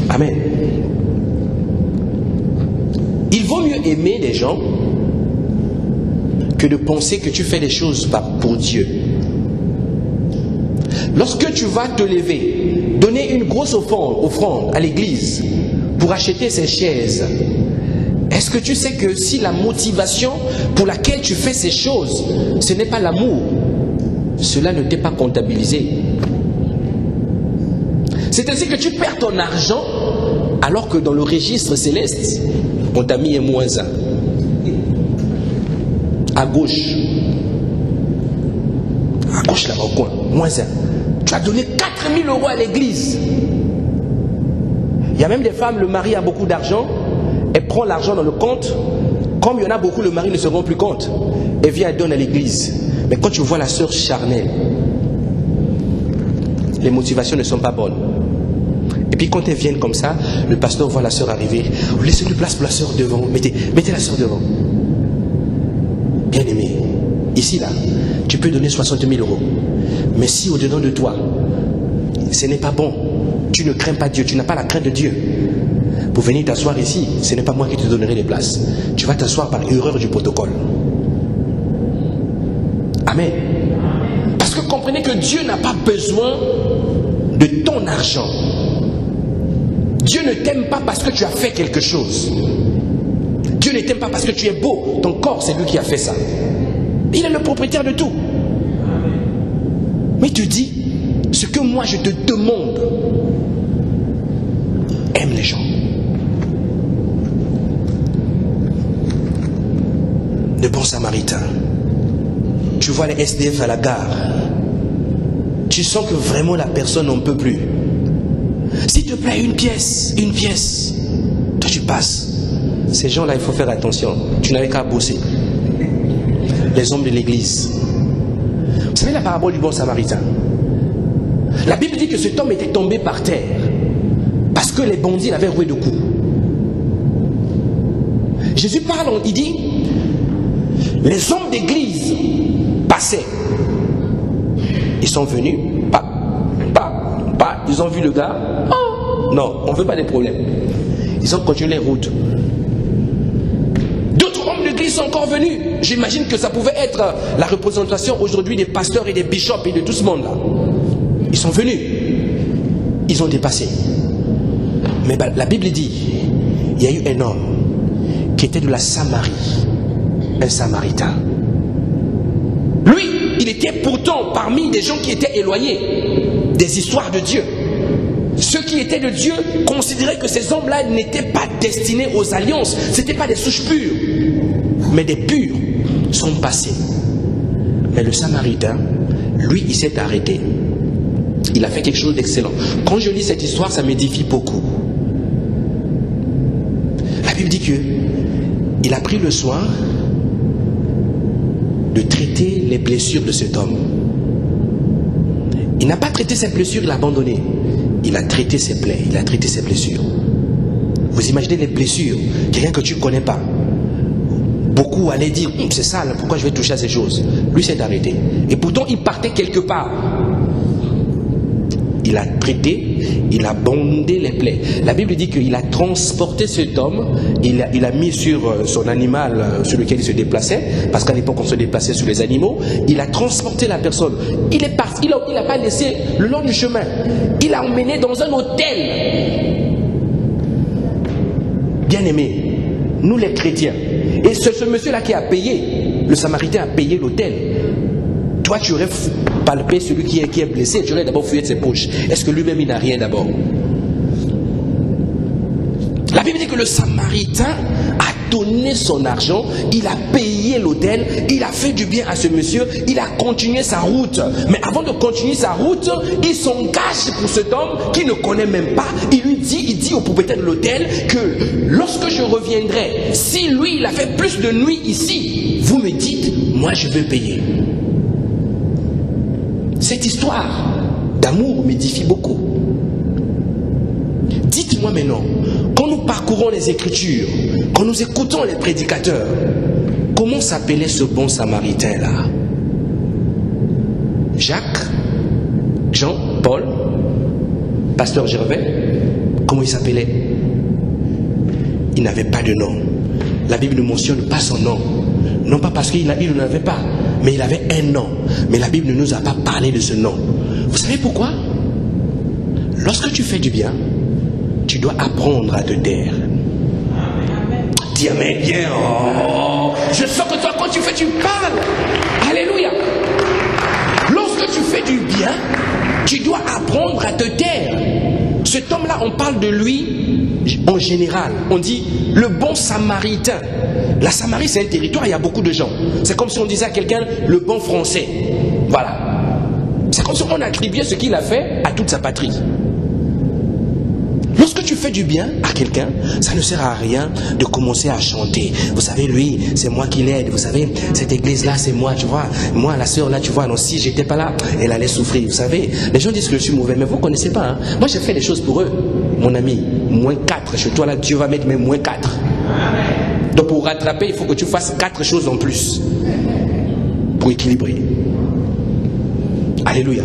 Amen. Il vaut mieux aimer les gens que de penser que tu fais des choses pour Dieu. Lorsque tu vas te lever, donner une grosse offrande à l'église pour acheter ces chaises, est-ce que tu sais que si la motivation pour laquelle tu fais ces choses, ce n'est pas l'amour, cela ne t'est pas comptabilisé. C'est ainsi que tu perds ton argent alors que dans le registre céleste, on t'a mis un -1. À gauche. À gauche là, au coin, -1. Tu as donné 4000 € à l'église. Il y a même des femmes, le mari a beaucoup d'argent, elle prend l'argent dans le compte. Comme il y en a beaucoup, le mari ne se rend plus compte. Elle vient et donne à l'église. Mais quand tu vois la sœur charnelle, les motivations ne sont pas bonnes. Et puis quand elles viennent comme ça, le pasteur voit la sœur arriver. Laissez une place pour la sœur devant. Mettez la sœur devant. Bien aimé, ici là, tu peux donner 60 000 €. Mais si au-dedans de toi, ce n'est pas bon, tu ne crains pas Dieu, tu n'as pas la crainte de Dieu, pour venir t'asseoir ici, ce n'est pas moi qui te donnerai les places. Tu vas t'asseoir par erreur du protocole. Amen. Parce que comprenez que Dieu n'a pas besoin de ton argent. Dieu ne t'aime pas parce que tu as fait quelque chose. Dieu ne t'aime pas parce que tu es beau. Ton corps, c'est lui qui a fait ça. Il est le propriétaire de tout. Mais il te dit, ce que moi je te demande, aime les gens. Le bon samaritain. Tu vois les SDF à la gare. Tu sens que vraiment la personne n'en peut plus. S'il te plaît, une pièce. Toi tu passes. Ces gens-là, il faut faire attention. Tu n'avais qu'à bosser. Les hommes de l'église. Vous savez la parabole du bon samaritain? La Bible dit que cet homme était tombé par terre parce que les bandits l'avaient roué de coups. Jésus parle, il dit, les hommes d'église passaient. Ils sont venus, ils ont vu le gars. Oh, non, on ne veut pas des problèmes. Ils ont continué les routes. D'autres hommes d'église sont encore venus. J'imagine que ça pouvait être la représentation aujourd'hui des pasteurs et des bishops et de tout ce monde-là. Ils sont venus. Ils ont dépassé. Mais la Bible dit, il y a eu un homme qui était de la Samarie. Un samaritain. Lui, il était pourtant parmi des gens qui étaient éloignés des histoires de Dieu. Ceux qui étaient de Dieu considéraient que ces hommes-là n'étaient pas destinés aux alliances. Ce n'étaient pas des souches pures. Mais des purs sont passés. Mais le samaritain, lui, il s'est arrêté. Il a fait quelque chose d'excellent. Quand je lis cette histoire, ça m'édifie beaucoup. La Bible dit qu'il a pris le soin de traiter les blessures de cet homme. Il n'a pas traité ses blessures, il a abandonné. Il a traité ses plaies, il a traité ses blessures. Vous imaginez les blessures, quelqu'un que tu ne connais pas. Beaucoup allaient dire, c'est ça, pourquoi je vais toucher à ces choses? Lui s'est arrêté. Et pourtant, il partait quelque part. Il a traité, il a bandé les plaies. La Bible dit qu'il a transporté cet homme, il a mis sur son animal sur lequel il se déplaçait, parce qu'à l'époque on se déplaçait sur les animaux, il a transporté la personne. Il est parti, il n'a pas laissé le long du chemin. Il l'a emmené dans un hôtel. Bien aimé, nous les chrétiens, et c'est ce monsieur-là qui a payé, le samaritain a payé l'hôtel. Toi, tu aurais palpé celui qui est blessé, tu aurais d'abord fouillé de ses poches. Est-ce que lui-même, il n'a rien d'abord? La Bible dit que le samaritain a donné son argent, il a payé l'hôtel, il a fait du bien à ce monsieur, il a continué sa route. Mais avant de continuer sa route, il s'engage pour cet homme qui ne connaît même pas. Il dit au propriétaire de l'hôtel que lorsque je reviendrai, si lui, il a fait plus de nuits ici, vous me dites, moi je veux payer. Cette histoire d'amour m'édifie beaucoup. Dites-moi maintenant, quand nous parcourons les Écritures, quand nous écoutons les prédicateurs, comment s'appelait ce bon samaritain-là? Jacques, Jean, Paul, Pasteur Gervais, comment il s'appelait? Il n'avait pas de nom. La Bible ne mentionne pas son nom. Non pas parce qu'il n'en avait pas, mais il avait un nom. Mais la Bible ne nous a pas parlé de ce nom. Vous savez pourquoi? Lorsque tu fais du bien, tu dois apprendre à te taire. Dis amen bien. Oh, je sens que toi, quand tu fais, tu parles. Alléluia. Lorsque tu fais du bien, tu dois apprendre à te taire. Cet homme-là, on parle de lui en général. On dit le bon samaritain. La Samarie, c'est un territoire, il y a beaucoup de gens. C'est comme si on disait à quelqu'un le bon français. Voilà. C'est comme si on attribuait ce qu'il a fait à toute sa patrie. Lorsque tu fais fais du bien à quelqu'un, ça ne sert à rien de commencer à chanter. Vous savez, lui, c'est moi qui l'aide. Vous savez, cette église-là, c'est moi, tu vois. Moi, la sœur là, tu vois, non, si j'étais pas là, elle allait souffrir. Vous savez, les gens disent que je suis mauvais, mais vous ne connaissez pas. Hein. Moi, j'ai fait des choses pour eux. Mon ami, -4. Chez toi, là, Dieu va mettre même -4. Donc, pour rattraper, il faut que tu fasses 4 choses en plus. Pour équilibrer. Alléluia.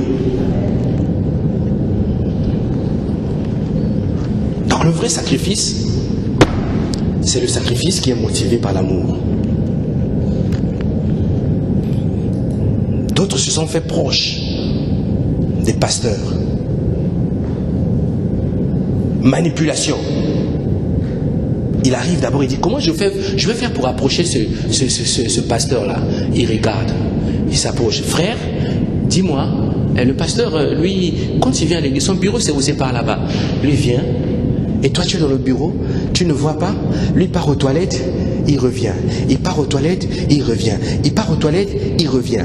Donc, le vrai sacrifice, c'est le sacrifice qui est motivé par l'amour. D'autres se sont fait proches des pasteurs. Manipulation. Il arrive d'abord, il dit, comment je vais faire pour approcher ce pasteur-là? Il regarde, il s'approche. Frère, dis-moi, le pasteur, lui, quand il vient à l'église, son bureau, c'est où? C'est par là-bas. Lui vient, et toi tu es dans le bureau, tu ne vois pas. Lui part aux toilettes, il revient. Il part aux toilettes, il revient. Il part aux toilettes, il revient.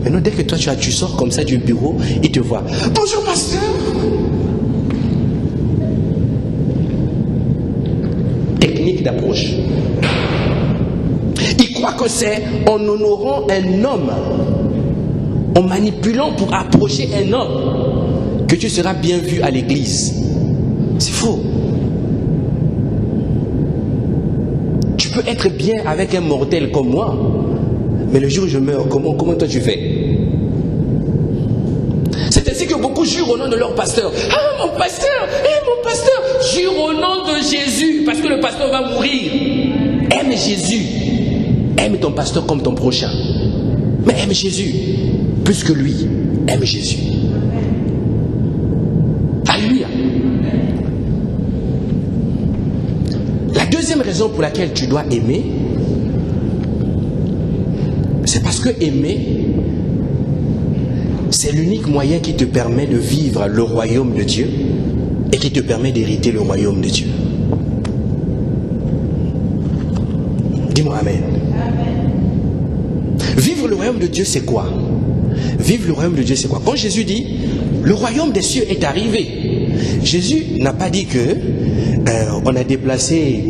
Maintenant, dès que toi tu sors comme ça du bureau, il te voit. Bonjour pasteur. Technique d'approche. Il croit que c'est en honorant un homme, en manipulant pour approcher un homme, que tu seras bien vu à l'église. C'est faux. Tu peux être bien avec un mortel comme moi, mais le jour où je meurs, comment toi tu fais? C'est ainsi que beaucoup jurent au nom de leur pasteur. Ah, mon pasteur, mon pasteur, jure au nom de Jésus, parce que le pasteur va mourir. Aime Jésus. Aime ton pasteur comme ton prochain. Mais aime Jésus. Plus que lui, aime Jésus. Alléluia. La deuxième raison pour laquelle tu dois aimer, c'est parce que aimer, c'est l'unique moyen qui te permet de vivre le royaume de Dieu et qui te permet d'hériter le royaume de Dieu. Dis-moi Amen. Vivre le royaume de Dieu, c'est quoi? Vivre le royaume de Dieu, c'est quoi? Quand Jésus dit, le royaume des cieux est arrivé, Jésus n'a pas dit que on a déplacé,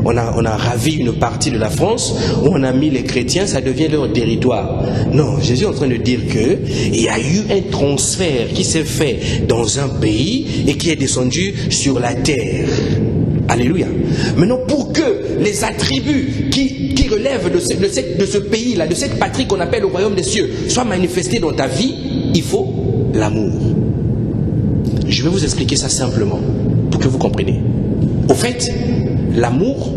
on a ravi une partie de la France, où on a mis les chrétiens, ça devient leur territoire. Non, Jésus est en train de dire que il y a eu un transfert qui s'est fait dans un pays et qui est descendu sur la terre. Alléluia. Maintenant, pour que les attributs qui relèvent de ce pays-là, de cette patrie qu'on appelle le royaume des cieux, soient manifestés dans ta vie, il faut l'amour. Je vais vous expliquer ça simplement, pour que vous compreniez. Au fait, l'amour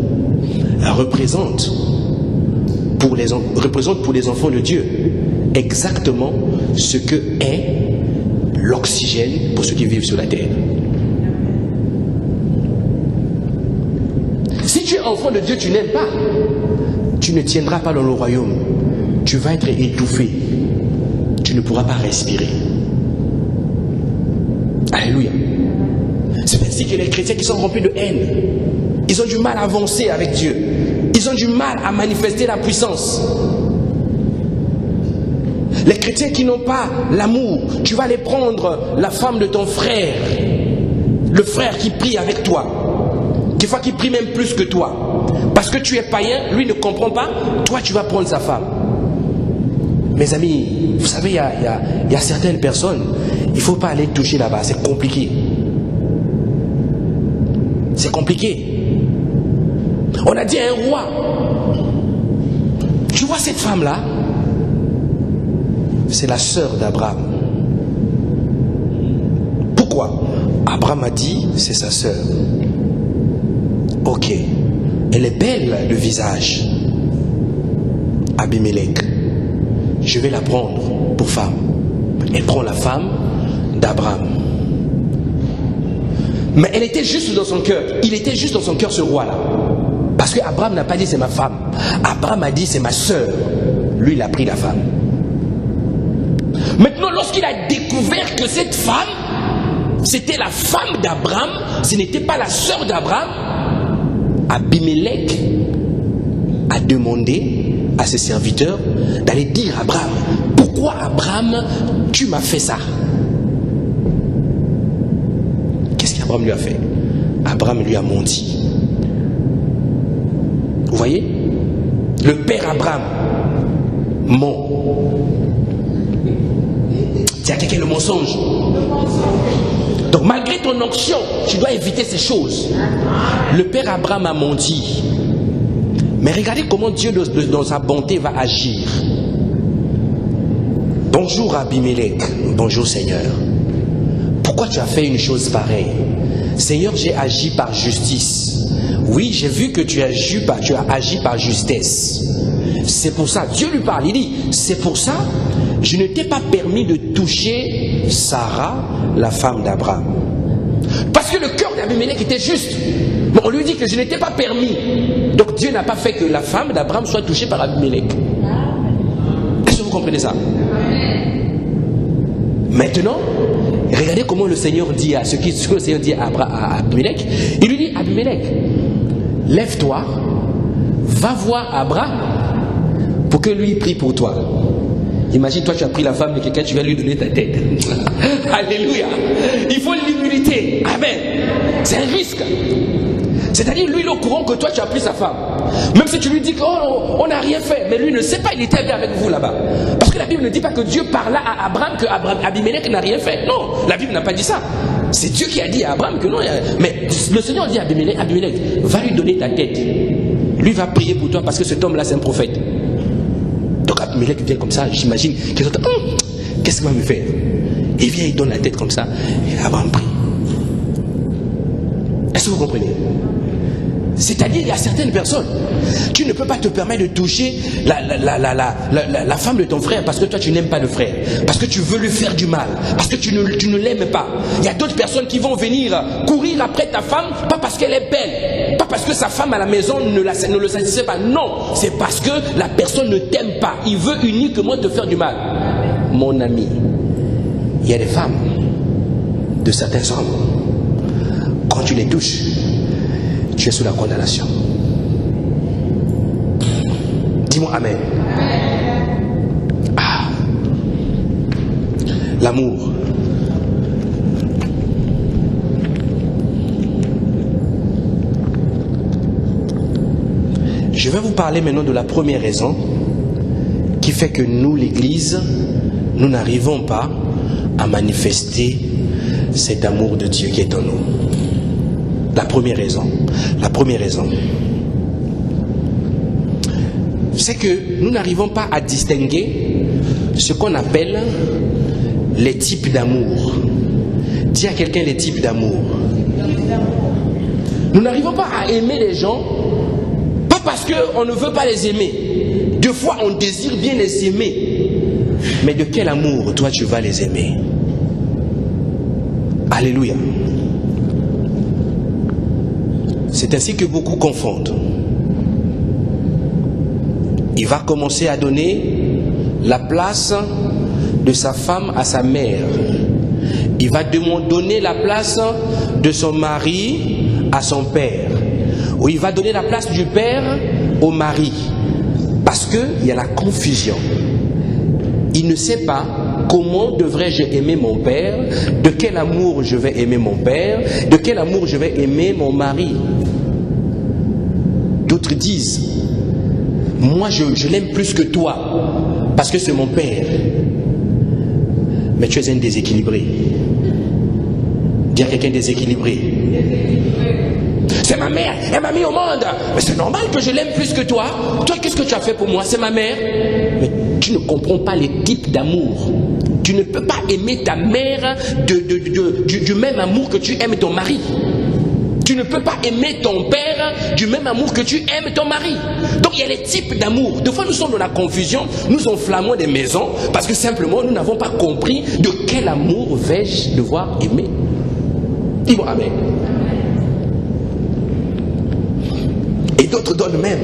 représente pour les enfants de Dieu exactement ce que est l'oxygène pour ceux qui vivent sur la terre. Si tu es enfant de Dieu, tu n'aimes pas, tu ne tiendras pas dans le royaume. Tu vas être étouffé. Tu ne pourras pas respirer. Alléluia. C'est ainsi que les chrétiens qui sont remplis de haine, ils ont du mal à avancer avec Dieu. Ils ont du mal à manifester la puissance. Les chrétiens qui n'ont pas l'amour, tu vas aller prendre la femme de ton frère, le frère qui prie avec toi, des fois qui prie même plus que toi. Parce que tu es païen, lui ne comprend pas, toi tu vas prendre sa femme. Mes amis, vous savez, il y a certaines personnes, il ne faut pas aller toucher là-bas, c'est compliqué. C'est compliqué. On a dit à un roi, tu vois cette femme-là, c'est la sœur d'Abraham. Pourquoi? Abraham a dit, c'est sa sœur. Ok, elle est belle de visage. Abimelech, je vais la prendre pour femme. Elle prend la femme d'Abraham. Mais elle était juste dans son cœur. Il était juste dans son cœur, ce roi-là. Parce que Abraham n'a pas dit c'est ma femme. Abraham a dit c'est ma sœur. Lui, il a pris la femme. Maintenant, lorsqu'il a découvert que cette femme, c'était la femme d'Abraham, ce n'était pas la sœur d'Abraham, Abimelech a demandé à ses serviteurs d'aller dire à Abraham, pourquoi Abraham, tu m'as fait ça? Qu'est-ce qu'il y a? qu'Abraham lui a fait? Abraham lui a menti. Vous voyez? Le père Abraham ment. C'est à quelqu'un le mensonge. Donc malgré ton onction, tu dois éviter ces choses. Le père Abraham a menti. Mais regardez comment Dieu dans sa bonté va agir. Bonjour Abimelech. Bonjour Seigneur. Pourquoi tu as fait une chose pareille? Seigneur, j'ai agi par justice. Oui, j'ai vu que tu as agi par justesse. C'est pour ça, Dieu lui parle, il dit, c'est pour ça, je ne t'ai pas permis de toucher Sarah, la femme d'Abraham. Parce que le cœur d'Abimelech était juste. Mais on lui dit que je n'étais pas permis. Donc Dieu n'a pas fait que la femme d'Abraham soit touchée par Abimelech. Est-ce que vous comprenez ça? Maintenant, regardez comment le Seigneur dit ce que le Seigneur dit à Abimelech. Il lui dit, Abimelech, lève-toi, va voir Abraham pour que lui prie pour toi. Imagine, toi tu as pris la femme de quelqu'un, tu vas lui donner ta tête. Alléluia. Il faut l'humilité. Amen. C'est un risque. C'est-à-dire, lui il est au courant que toi tu as pris sa femme. Même si tu lui dis qu'on n'a rien fait, mais lui ne sait pas, il était bien avec vous là-bas. Parce que la Bible ne dit pas que Dieu parla à Abraham que Abimelech n'a rien fait. Non, la Bible n'a pas dit ça. C'est Dieu qui a dit à Abraham que non. Mais le Seigneur dit à Abimelech, va lui donner ta tête. Lui va prier pour toi parce que cet homme-là c'est un prophète. Donc Abimelech vient comme ça, j'imagine qu'il entend, qu'est-ce qu'il va me faire? Il vient, il donne la tête comme ça, et Abraham prie. Est-ce que vous comprenez? C'est-à-dire, il y a certaines personnes, tu ne peux pas te permettre de toucher la femme de ton frère parce que toi tu n'aimes pas le frère, parce que tu veux lui faire du mal, parce que tu ne l'aimes pas. Il y a d'autres personnes qui vont venir courir après ta femme, pas parce qu'elle est belle, pas parce que sa femme à la maison ne le satisfait pas, non, c'est parce que la personne ne t'aime pas, il veut uniquement te faire du mal. Mon ami, il y a des femmes de certains hommes, quand tu les touches, tu es sous la condamnation. Dis-moi amen. Ah. L'amour. Je vais vous parler maintenant de la première raison qui fait que nous, l'Église, nous n'arrivons pas à manifester cet amour de Dieu qui est en nous. La première raison, c'est que nous n'arrivons pas à distinguer ce qu'on appelle les types d'amour. Dis à quelqu'un les types d'amour. Nous n'arrivons pas à aimer les gens, pas parce qu'on ne veut pas les aimer. Deux fois on désire bien les aimer. Mais de quel amour toi tu vas les aimer? Alléluia. C'est ainsi que beaucoup confondent. Il va commencer à donner la place de sa femme à sa mère. Il va donner la place de son mari à son père. Ou il va donner la place du père au mari. Parce qu'il y a la confusion. Il ne sait pas comment devrais-je aimer mon père, de quel amour je vais aimer mon père, de quel amour je vais aimer mon mari. D'autres disent, moi je l'aime plus que toi, parce que c'est mon père. Mais tu es un déséquilibré. Dis à quelqu'un déséquilibré. C'est ma mère, elle m'a mis au monde. Mais c'est normal que je l'aime plus que toi. Toi, qu'est-ce que tu as fait pour moi? C'est ma mère. Mais tu ne comprends pas les types d'amour. Tu ne peux pas aimer ta mère du même amour que tu aimes ton mari. Tu ne peux pas aimer ton père du même amour que tu aimes ton mari. Donc il y a les types d'amour. Des fois nous sommes dans la confusion, nous enflammons des maisons parce que simplement nous n'avons pas compris de quel amour vais-je devoir aimer. Dis-moi amen. Et d'autres donnent même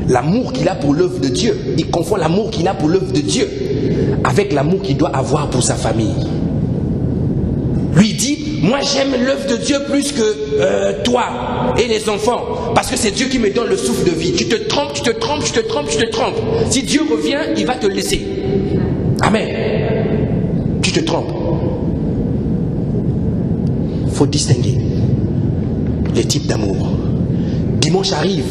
l'amour qu'il a pour l'œuvre de Dieu. Il confond l'amour qu'il a pour l'œuvre de Dieu avec l'amour qu'il doit avoir pour sa famille. Lui dit, moi j'aime l'œuvre de Dieu plus que toi et les enfants, parce que c'est Dieu qui me donne le souffle de vie. Tu te trompes, tu te trompes, tu te trompes, tu te trompes. Si Dieu revient, il va te laisser. Amen. Tu te trompes. faut distinguer les types d'amour. Dimanche arrive,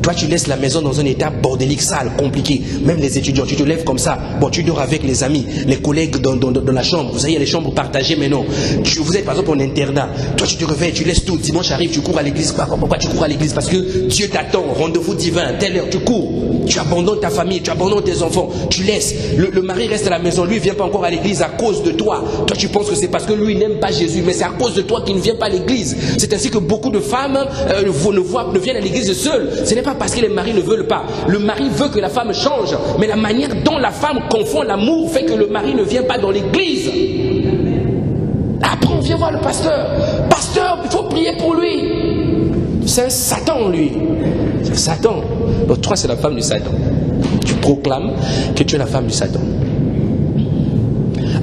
toi tu laisses la maison dans un état bordélique, sale, compliqué. Même les étudiants, tu te lèves comme ça. Bon, tu dors avec les amis, les collègues dans la chambre. Vous savez, il y a les chambres partagées maintenant. Vous êtes par exemple en internat. Toi tu te réveilles, tu laisses tout. Dimanche arrive, tu cours à l'église. Pourquoi tu cours à l'église? Parce que Dieu t'attend. Rendez-vous divin, telle heure, tu cours. Tu abandonnes ta famille, tu abandonnes tes enfants. Tu laisses. Le mari reste à la maison. Lui, il ne vient pas encore à l'église à cause de toi. Toi, tu penses que c'est parce que lui n'aime pas Jésus. Mais c'est à cause de toi qu'il ne vient pas à l'église. C'est ainsi que beaucoup de femmes ne viennent à l'église seules. Ce n'est pas parce que les maris ne veulent pas. Le mari veut que la femme change. Mais la manière dont la femme confond l'amour fait que le mari ne vient pas dans l'église. Après, on vient voir le pasteur. Pasteur, il faut prier pour lui. C'est un Satan, lui. C'est Satan. Donc, toi, c'est la femme du Satan. Tu proclames que tu es la femme du Satan.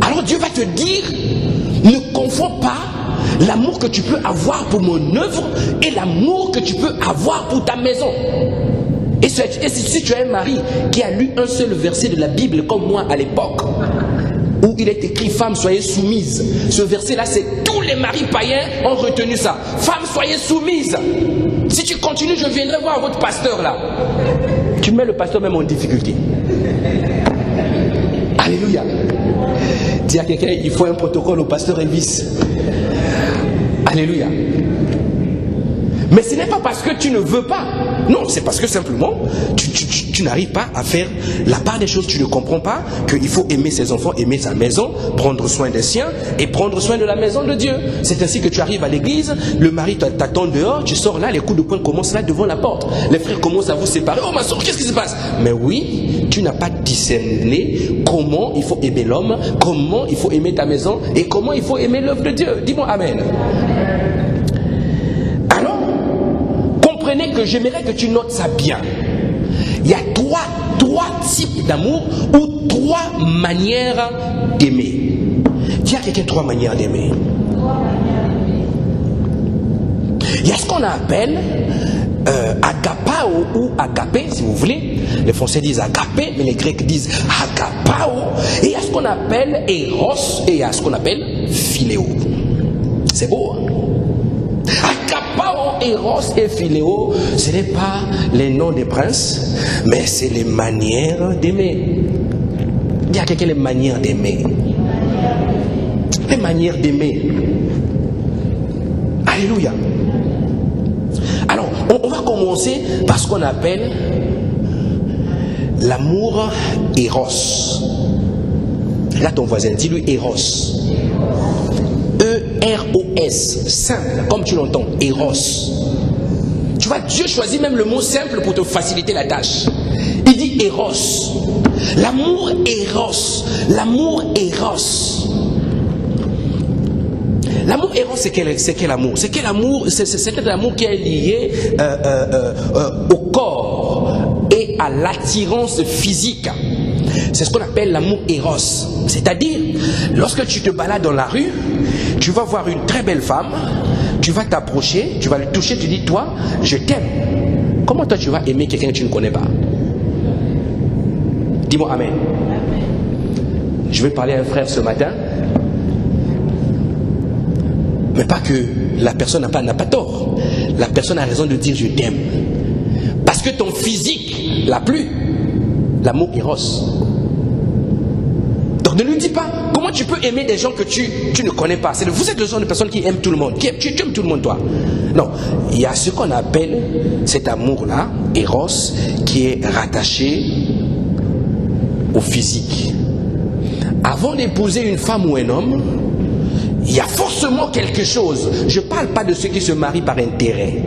Alors, Dieu va te dire, ne confonds pas l'amour que tu peux avoir pour mon œuvre et l'amour que tu peux avoir pour ta maison. Et si tu as un mari qui a lu un seul verset de la Bible comme moi à l'époque, où il est écrit « Femmes, soyez soumises », ce verset-là, c'est tous les maris païens ont retenu ça. « Femmes, soyez soumises ». Si tu continues, je viendrai voir votre pasteur là. Tu mets le pasteur même en difficulté. Alléluia. Dis à quelqu'un, il faut un protocole au pasteur Elvis. Alléluia. Mais ce n'est pas parce que tu ne veux pas. Non, c'est parce que simplement, tu n'arrives pas à faire la part des choses. Tu ne comprends pas qu'il faut aimer ses enfants, aimer sa maison, prendre soin des siens et prendre soin de la maison de Dieu. C'est ainsi que tu arrives à l'église, le mari t'attend dehors, tu sors là, les coups de poing commencent là devant la porte. Les frères commencent à vous séparer. Oh ma soeur, qu'est-ce qui se passe? Mais oui, tu n'as pas discerné comment il faut aimer l'homme, comment il faut aimer ta maison et comment il faut aimer l'œuvre de Dieu. Dis-moi Amen. Que j'aimerais que tu notes ça bien. Il y a trois types d'amour ou trois manières d'aimer. Dis à quelqu'un 3 manières d'aimer. Il y a ce qu'on appelle agapao ou agapé, si vous voulez. Les Français disent agapé, mais les Grecs disent agapao. Et il y a ce qu'on appelle eros et il y a ce qu'on appelle philéo. C'est beau, hein? Agapao, Eros et Philéo, ce n'est pas les noms des princes, mais c'est les manières d'aimer. Dis à quelqu'un les manières d'aimer. Les manières d'aimer. Alléluia. Alors, on va commencer par ce qu'on appelle l'amour Eros. Là, ton voisin, dis-lui Eros. E-R-O-S, simple, comme tu l'entends, Eros. Tu vois, Dieu choisit même le mot simple pour te faciliter la tâche. Il dit Eros. L'amour Eros. L'amour Eros. L'amour Eros, c'est quel amour? C'est quel amour? C'est l'amour qui est lié au corps et à l'attirance physique. C'est ce qu'on appelle l'amour Eros. C'est-à-dire, lorsque tu te balades dans la rue, tu vas voir une très belle femme, tu vas t'approcher, tu vas le toucher, tu dis, toi, je t'aime. Comment toi tu vas aimer quelqu'un que tu ne connais pas? Dis-moi Amen. Je vais parler à un frère ce matin, mais pas que la personne n'a pas tort. La personne a raison de dire je t'aime. Parce que ton physique l'a plu. L'amour Eros. Donc ne lui dis pas, comment tu peux aimer des gens que tu ne connais pas? Vous êtes le genre de personne qui aime tout le monde. Tu aimes tout le monde, toi. Non, il y a ce qu'on appelle cet amour-là, Eros, qui est rattaché au physique. Avant d'épouser une femme ou un homme, il y a forcément quelque chose. Je ne parle pas de ceux qui se marient par intérêt.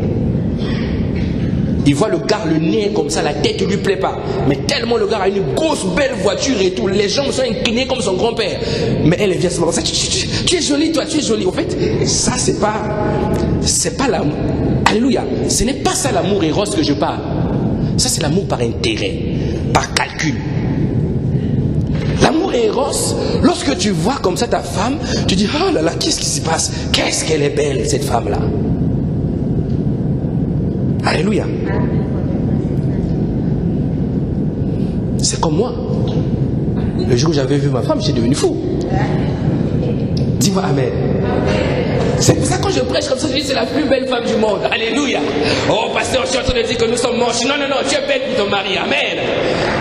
Il voit le gars, le nez comme ça, la tête ne lui plaît pas. Mais tellement le gars a une grosse belle voiture et tout, les jambes sont inclinées comme son grand-père. Mais elle vient seulement ça. Tu es jolie, toi, tu es jolie. En fait, ça, c'est pas l'amour. Alléluia. Ce n'est pas ça l'amour Eros que je parle. Ça, c'est l'amour par intérêt, par calcul. L'amour Eros, lorsque tu vois comme ça ta femme, tu dis, oh là là, qu'est-ce qui se passe? Qu'est-ce qu'elle est belle, cette femme-là. Alléluia. C'est comme moi. Le jour où j'avais vu ma femme, j'ai devenu fou. Dis-moi Amen. C'est pour ça que quand je prêche comme ça, je dis c'est la plus belle femme du monde. Alléluia. Oh, pasteur, je suis en train de dire que nous sommes moches. Non, non, non, tu es belle pour ton mari. Amen.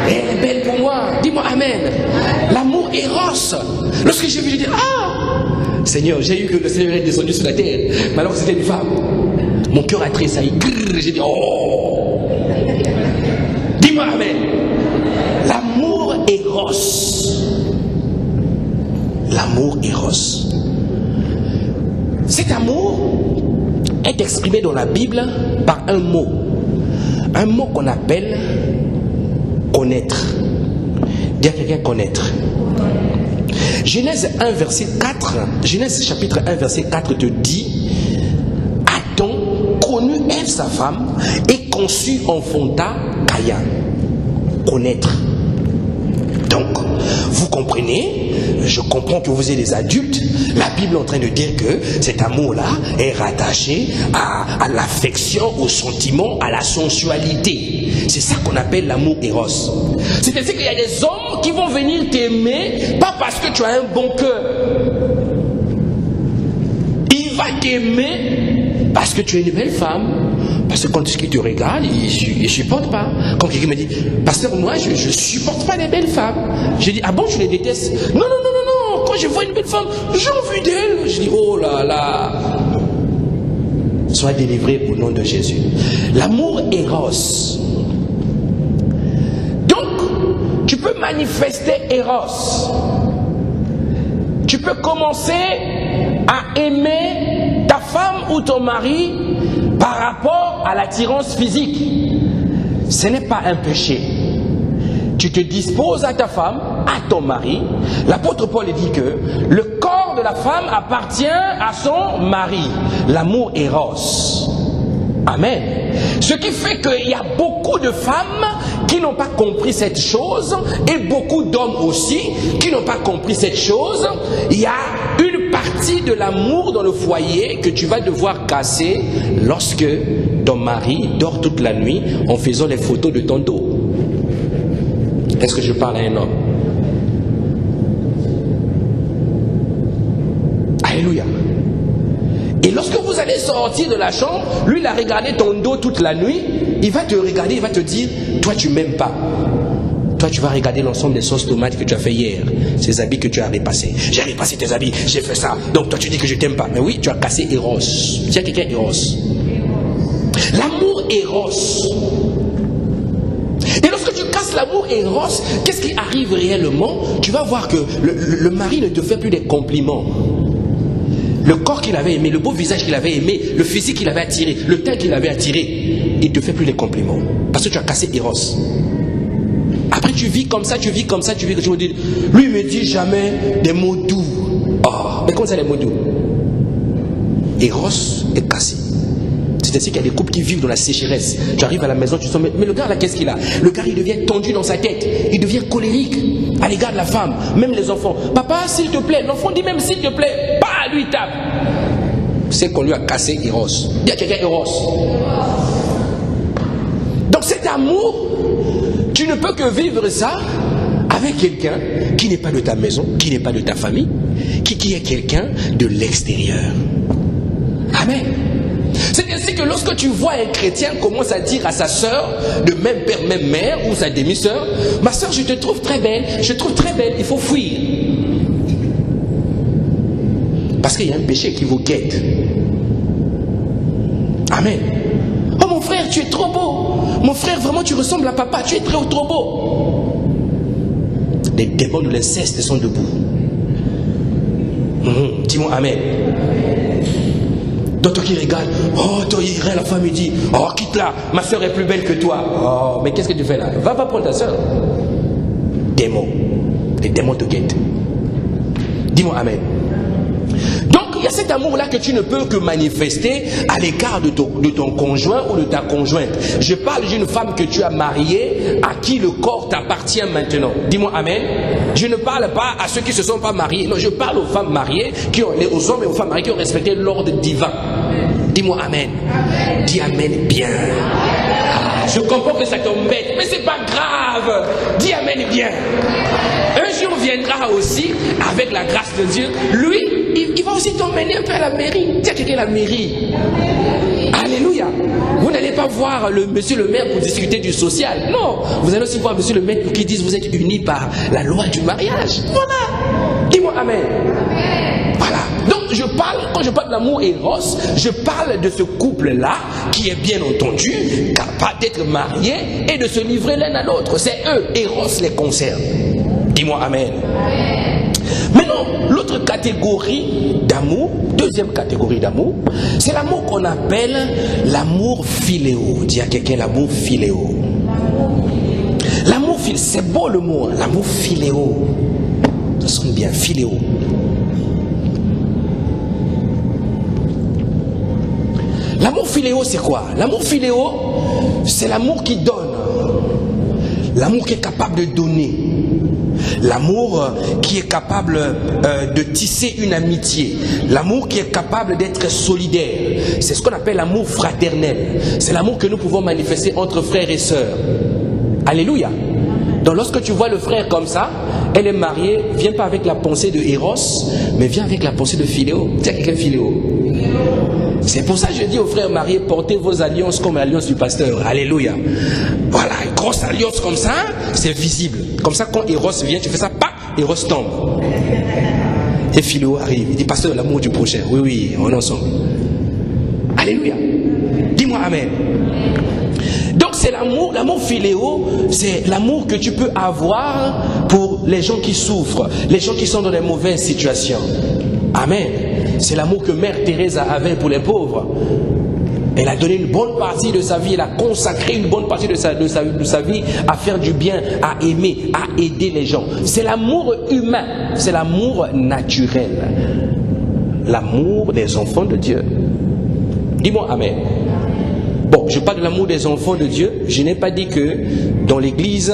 Elle est belle pour moi. Dis-moi Amen. L'amour éros. Lorsque j'ai vu, j'ai dit, ah, Seigneur, j'ai eu que le Seigneur est descendu sur la terre. Mais alors que c'était une femme. Mon cœur a tressailli. J'ai dit, oh. Dis-moi Amen. L'amour éros. L'amour éros. Cet amour est exprimé dans la Bible par un mot qu'on appelle connaître. Dis à quelqu'un connaître. Genèse 1 verset 4, Genèse chapitre 1 verset 4 te dit, Adam connut Ève sa femme et conçut, enfanta Caïn. Connaître. Donc, vous comprenez, je comprends que vous êtes des adultes, la Bible est en train de dire que cet amour-là est rattaché à l'affection, au sentiment, à la sensualité. C'est ça qu'on appelle l'amour éros. C'est-à-dire qu'il y a des hommes qui vont venir t'aimer, pas parce que tu as un bon cœur. Il va t'aimer parce que tu es une belle femme. Parce que quand il te regarde, il ne supporte pas. Quand quelqu'un me dit, pasteur, moi, je ne supporte pas les belles femmes. Je dis, ah bon, je les déteste? Non, non, non, non, non. Quand je vois une belle femme, j'ai envie d'elle. Je dis, oh là là. Sois délivré au nom de Jésus. L'amour éros. Donc, tu peux manifester éros. Tu peux commencer à aimer ta femme ou ton mari par rapport à l'attirance physique. Ce n'est pas un péché. Tu te disposes à ta femme, à ton mari. L'apôtre Paul dit que le corps de la femme appartient à son mari. L'amour éros. Amen. Ce qui fait qu'il y a beaucoup de femmes qui n'ont pas compris cette chose et beaucoup d'hommes aussi qui n'ont pas compris cette chose. Il y a une partie de l'amour dans le foyer que tu vas devoir casser lorsque ton mari dort toute la nuit en faisant les photos de ton dos. Est-ce que je parle à un homme? Alléluia. Et lorsque vous allez sortir de la chambre, lui il a regardé ton dos toute la nuit, il va te regarder, il va te dire, toi tu m'aimes pas. Toi tu vas regarder l'ensemble des sauces tomates que tu as fait hier, ces habits que tu as repassés. J'ai repassé tes habits, j'ai fait ça. Donc toi tu dis que je t'aime pas. Mais oui, tu as cassé Eros. Il y a quelqu'un Eros. L'amour Eros. Et lorsque tu casses l'amour Eros, qu'est-ce qui arrive réellement? Tu vas voir que le mari ne te fait plus des compliments. Le corps qu'il avait aimé, le beau visage qu'il avait aimé, le physique qu'il avait attiré, le teint qu'il avait attiré, il ne te fait plus les compliments. Parce que tu as cassé Eros. Après tu vis comme ça, tu vis comme ça, tu vis comme ça. Lui il me dit jamais des mots doux. Oh, mais comment ça les mots doux? Eros est cassé. C'est-à-dire qu'il y a des couples qui vivent dans la sécheresse. Tu arrives à la maison, tu sens, mais le gars là, qu'est-ce qu'il a? Le gars il devient tendu dans sa tête. Il devient colérique à l'égard de la femme, même les enfants. Papa, s'il te plaît. L'enfant dit même s'il te plaît. Pas lui tape. C'est qu'on lui a cassé Eros. Il y a quelqu'un Eros. Donc cet amour, tu ne peux que vivre ça avec quelqu'un qui n'est pas de ta maison, qui n'est pas de ta famille, qui est quelqu'un de l'extérieur. Amen. C'est ainsi que lorsque tu vois un chrétien commence à dire à sa soeur, de même père, même mère, ou sa demi-sœur, ma soeur, je te trouve très belle, je te trouve très belle, il faut fuir. Parce qu'il y a un péché qui vous guette. Amen. Oh mon frère, tu es trop beau. Mon frère, vraiment, tu ressembles à papa, tu es trop beau. Les démons de l'inceste sont debout. Dis-moi Amen. D'autres qui regardent, oh, toi, la femme il dit, oh, quitte-la, ma soeur est plus belle que toi. Oh, mais qu'est-ce que tu fais là? Va prendre ta soeur. Démons. Les démons te guettent. Dis-moi Amen. Donc, il y a cet amour-là que tu ne peux que manifester à l'égard de ton conjoint ou de ta conjointe. Je parle d'une femme que tu as mariée, à qui le corps t'appartient maintenant. Dis-moi Amen. Je ne parle pas à ceux qui ne se sont pas mariés. Non, je parle aux femmes mariées, aux hommes et aux femmes mariées qui ont respecté l'ordre divin. Dis-moi Amen. Amen. Dis Amen bien. Je comprends que ça t'embête, mais c'est pas grave. Dis Amen bien. Un jour viendra aussi, avec la grâce de Dieu, lui, il va aussi t'emmener un peu à la mairie. Dis à quelqu'un la mairie. Alléluia. Vous n'allez pas voir le monsieur le maire pour discuter du social. Non. Vous allez aussi voir monsieur le maire qui dit vous êtes unis par la loi du mariage. Voilà. Dis-moi amen. Voilà. Donc je parle, quand je parle d'amour éros, je parle de ce couple-là qui est bien entendu capable d'être marié et de se livrer l'un à l'autre. C'est eux, éros les concerne. Dis-moi amen. Maintenant, l'autre catégorie d'amour, deuxième catégorie d'amour, c'est l'amour qu'on appelle l'amour philéo. Dis à quelqu'un l'amour philéo. L'amour philéo, c'est beau le mot, hein, l'amour philéo. Ça sonne bien, philéo. L'amour philéo, c'est quoi? L'amour philéo, c'est l'amour qui donne. L'amour qui est capable de donner. L'amour qui est capable de tisser une amitié. L'amour qui est capable d'être solidaire. C'est ce qu'on appelle l'amour fraternel. C'est l'amour que nous pouvons manifester entre frères et sœurs. Alléluia. Donc lorsque tu vois le frère comme ça, elle est mariée, viens pas avec la pensée de Eros, mais viens avec la pensée de Philéo. Tiens quelqu'un Philéo. C'est pour ça que je dis aux frères mariés, portez vos alliances comme l'alliance du pasteur. Alléluia. Voilà, une grosse alliance comme ça, c'est visible. Comme ça, quand Eros vient, tu fais ça, pas, Eros tombe. Et Philéo arrive, il dit, pasteur, l'amour du prochain. Oui, oui, on est ensemble. Alléluia. Dis-moi amen. Donc c'est l'amour philéo, c'est l'amour que tu peux avoir pour les gens qui souffrent, les gens qui sont dans des mauvaises situations. Amen. C'est l'amour que Mère Thérèse avait pour les pauvres. Elle a donné une bonne partie de sa vie, elle a consacré une bonne partie de sa vie à faire du bien, à aimer, à aider les gens. C'est l'amour humain, c'est l'amour naturel. L'amour des enfants de Dieu. Dis-moi amen. Bon, je parle de l'amour des enfants de Dieu. Je n'ai pas dit que dans l'église,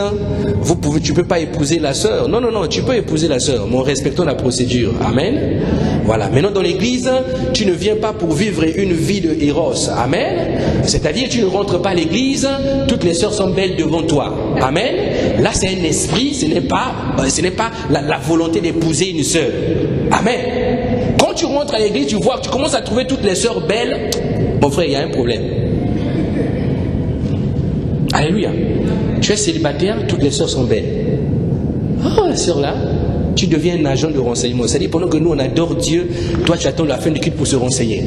tu ne peux pas épouser la sœur. Non, non, non, tu peux épouser la sœur, mais en respectant la procédure. Amen. Voilà. Maintenant, dans l'église, tu ne viens pas pour vivre une vie de héros. Amen. C'est-à-dire, tu ne rentres pas à l'église, toutes les sœurs sont belles devant toi. Amen. Là, c'est un esprit, ce n'est pas la volonté d'épouser une sœur. Amen. Quand tu rentres à l'église, tu vois, tu commences à trouver toutes les sœurs belles. Mon frère, il y a un problème. Alléluia. Tu es célibataire, toutes les sœurs sont belles. Oh, la sœur là, tu deviens un agent de renseignement. C'est-à-dire, pendant que nous on adore Dieu, toi tu attends la fin du culte pour se renseigner.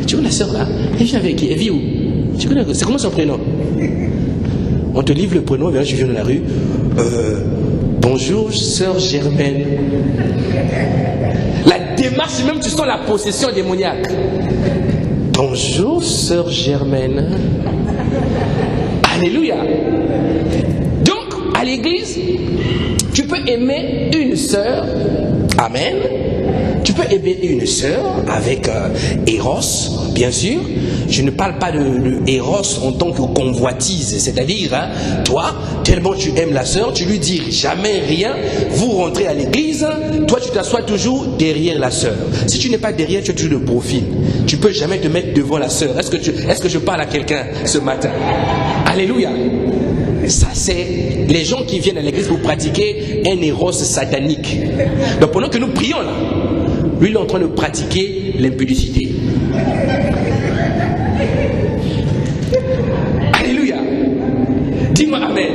Tu vois la sœur là, elle vient avec qui? Elle vit où? Tu connais, c'est comment son prénom? On te livre le prénom, je viens de la rue. Bonjour, sœur Germaine. La démarche, même tu sens la possession démoniaque. Bonjour, sœur Germaine. Alléluia. Donc, à l'église, tu peux aimer une sœur. Amen. Tu peux aimer une sœur avec Eros, bien sûr. Je ne parle pas de Eros en tant que convoitise. C'est-à-dire, hein, toi, tellement tu aimes la sœur, tu lui dis jamais rien. Vous rentrez à l'église, toi tu t'assois toujours derrière la sœur. Si tu n'es pas derrière, tu es toujours de profil. Tu ne peux jamais te mettre devant la sœur. Est-ce que je parle à quelqu'un ce matin? Alléluia. Ça, c'est les gens qui viennent à l'église pour pratiquer un éros satanique. Donc pendant que nous prions là, lui il est en train de pratiquer l'impudicité. Alléluia. Dis-moi amen.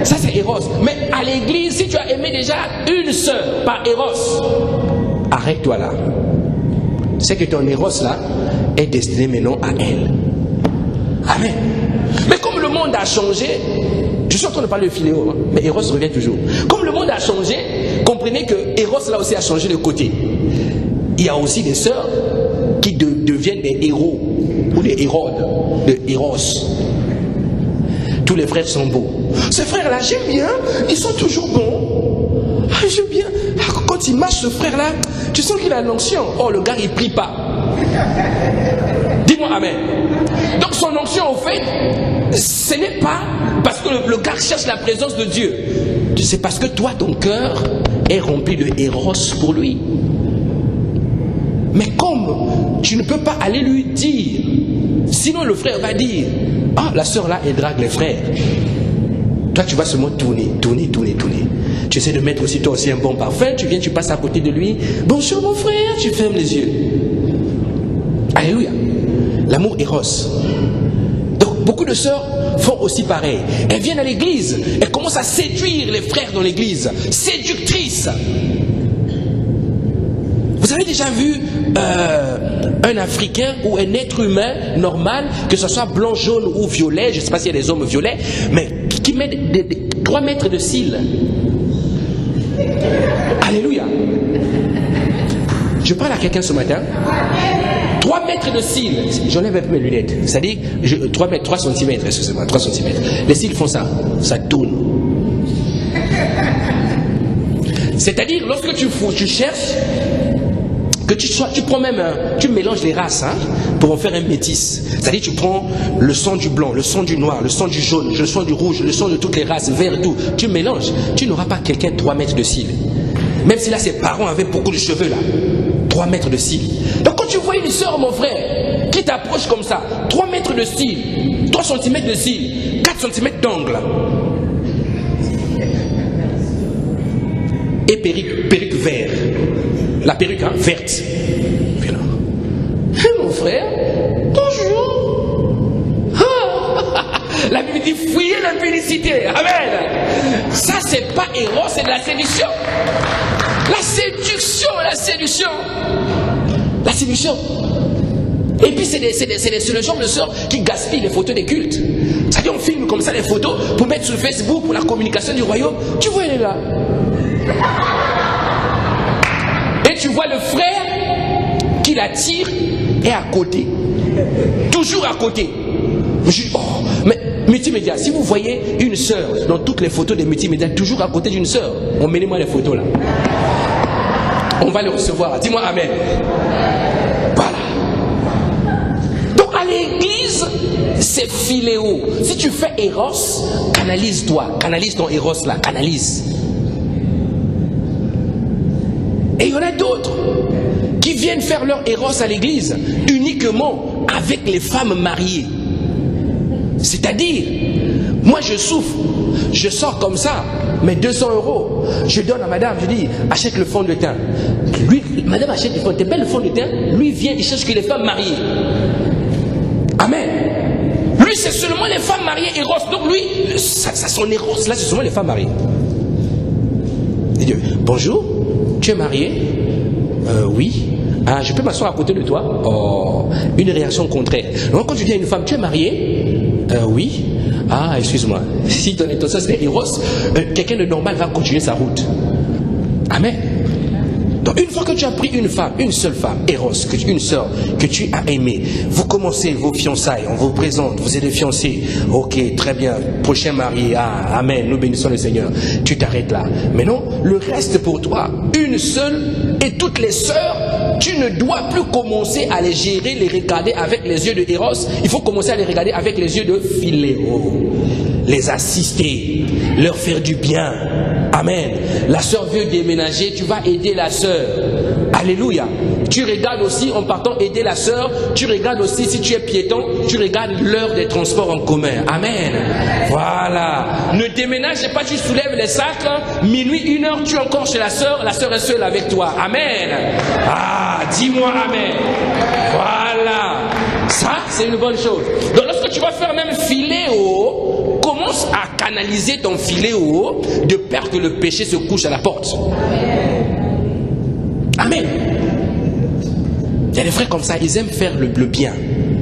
Ça c'est éros. Mais à l'église, si tu as aimé déjà une sœur par éros, arrête-toi là. C'est que ton éros là est destiné maintenant à elle. Amen. Mais comme le monde a changé, je suis en train de parler de Philéo, hein, mais Eros revient toujours. Comme le monde a changé, comprenez que Eros là aussi a changé de côté. Il y a aussi des sœurs qui deviennent des héros ou des hérodes, de Eros. Tous les frères sont beaux. Ces frères là, j'aime bien, ils sont toujours bons. Ah, j'aime bien. Ah, quand il marche ce frère là, tu sens qu'il a l'onction. Oh, le gars il prie pas. Dis-moi amen. Donc son onction au fait, ce n'est pas parce que le gars cherche la présence de Dieu. C'est parce que toi, ton cœur est rempli de héros pour lui. Mais comme tu ne peux pas aller lui dire, sinon le frère va dire, ah, la sœur là, elle drague les frères. Toi, tu vas seulement tourner. Tu essaies de mettre aussi toi aussi un bon parfum, tu viens, tu passes à côté de lui. Bonjour mon frère, tu fermes les yeux. Alléluia. L'amour éros. Donc beaucoup de sœurs font aussi pareil. Elles viennent à l'église, elles commencent à séduire les frères dans l'église. Séductrices. Vous avez déjà vu un Africain ou un être humain normal, que ce soit blanc, jaune ou violet, je ne sais pas s'il y a des hommes violets, mais qui met 3 mètres de cils. Alléluia. Je parle à quelqu'un ce matin. 3 mètres de cils. J'enlève un peu mes lunettes. C'est-à-dire 3 cm, excusez-moi, 3 cm. Les cils font ça. Ça tourne. C'est-à-dire, lorsque tu cherches, que tu prends même, tu mélanges les races pour en faire un métis. C'est-à-dire tu prends le sang du blanc, le sang du noir, le sang du jaune, le sang du rouge, le sang de toutes les races, vert, tout. Tu mélanges. Tu n'auras pas quelqu'un de 3 mètres de cils. Même si là ses parents avaient beaucoup de cheveux là. 3 mètres de cils. Donc quand tu vois une sœur, mon frère, qui t'approche comme ça, 3 mètres de cils, 3 cm de cils, 4 cm d'angle. Et perruque vert. La perruque verte. Puis là, mon frère, bonjour. La Bible dit fuyez l'impudicité. Amen. Ça, c'est pas héros, c'est de la séduction. La séduction, la séduction. La séduction. Et puis, c'est le genre de sœurs qui gaspillent les photos des cultes. C'est-à-dire, on filme comme ça les photos pour mettre sur Facebook pour la communication du royaume. Tu vois, elle est là. Et tu vois le frère qui la tire est à côté. Toujours à côté. Mais multimédia, si vous voyez une sœur dans toutes les photos des multimédias, toujours à côté d'une sœur, emmenez-moi les photos là. On va les recevoir. Dis-moi amen. Voilà. Donc à l'église, c'est philéo. Si tu fais héros, canalise-toi. Canalise ton héros là. Canalise. Et il y en a d'autres qui viennent faire leur héros à l'église uniquement avec les femmes mariées. C'est-à-dire, moi je souffre, je sors comme ça, mais 200 €, je donne à madame, je dis, achète le fond de teint. Lui, madame achète le fond de teint, t'es belle le fond de teint, lui vient, il cherche que les femmes mariées. Amen. Lui, c'est seulement les femmes mariées héros. Donc lui, son héros, là, c'est seulement les femmes mariées. Il dit, bonjour, tu es marié? Oui. Ah, je peux m'asseoir à côté de toi? Oh, une réaction contraire. Donc, quand tu dis à une femme, tu es marié? Oui. Ah, excuse-moi. Si ton intention c'est héros, quelqu'un de normal va continuer sa route. Amen. Donc, une fois que tu as pris une femme, une seule femme, héros, une sœur que tu as aimée, vous commencez vos fiançailles, on vous présente, vous êtes fiancés. Ok, très bien. Prochain marié. Ah, amen. Nous bénissons le Seigneur. Tu t'arrêtes là. Mais non, le reste pour toi, une seule et toutes les sœurs. Tu ne dois plus commencer à les gérer, les regarder avec les yeux de héros. Il faut commencer à les regarder avec les yeux de philéo. Les assister, leur faire du bien. Amen. La sœur veut déménager, tu vas aider la sœur. Alléluia. Tu regardes aussi en partant aider la sœur. Tu regardes aussi si tu es piéton, tu regardes l'heure des transports en commun. Amen. Voilà. Ne déménage pas, tu soulèves les sacs. Minuit, 1 heure, tu es encore chez la sœur est seule avec toi. Amen. Ah, dis-moi amen. Voilà. Ça, c'est une bonne chose. Donc lorsque tu vas faire même philéo, commence à canaliser ton philéo de peur que le péché se couche à la porte. Amen. Il y a des frères comme ça, ils aiment faire le bien.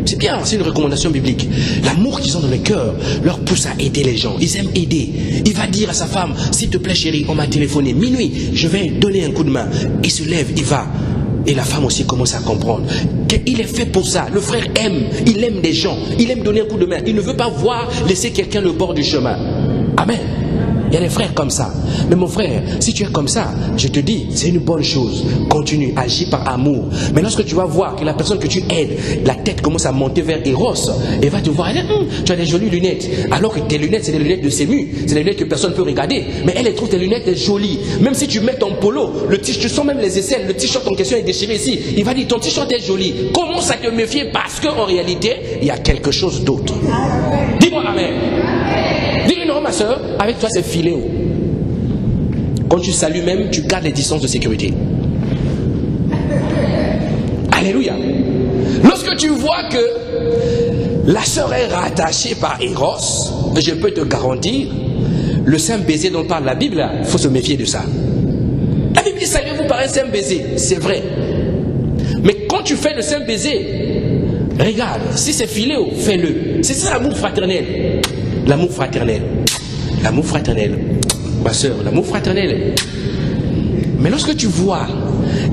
C'est bien, c'est une recommandation biblique. L'amour qu'ils ont dans le cœur leur pousse à aider les gens. Ils aiment aider. Il va dire à sa femme, s'il te plaît chérie, on m'a téléphoné, minuit, je vais donner un coup de main. Il se lève, il va. Et la femme aussi commence à comprendre qu'il est fait pour ça. Le frère aime, il aime des gens, il aime donner un coup de main. Il ne veut pas voir laisser quelqu'un le bord du chemin. Amen. Il y a des frères comme ça. Mais mon frère, si tu es comme ça, je te dis, c'est une bonne chose. Continue, agis par amour. Mais lorsque tu vas voir que la personne que tu aides, la tête commence à monter vers Eros, elle va te voir, elle dit, tu as des jolies lunettes. Alors que tes lunettes, c'est des lunettes de sému. C'est des lunettes que personne ne peut regarder. Mais elle trouve tes lunettes jolies. Même si tu mets ton polo, tu sens même les aisselles, le t-shirt en question est déchiré ici. Il va dire, ton t-shirt est joli. Commence à te méfier parce qu'en réalité, il y a quelque chose d'autre. Dis-moi amen. Dis-lui non, ma soeur, avec toi c'est philéo. tu salues même, tu gardes les distances de sécurité. Alléluia. Lorsque tu vois que la sœur est rattachée par Eros, je peux te garantir, le saint baiser dont parle la Bible, il faut se méfier de ça. La Bible dit saluez-vous par un saint baiser, c'est vrai. Mais quand tu fais le saint baiser, regarde, si c'est philéo, fais-le. C'est ça l'amour fraternel. L'amour fraternel. L'amour fraternel. Ma soeur, l'amour fraternel. Mais lorsque tu vois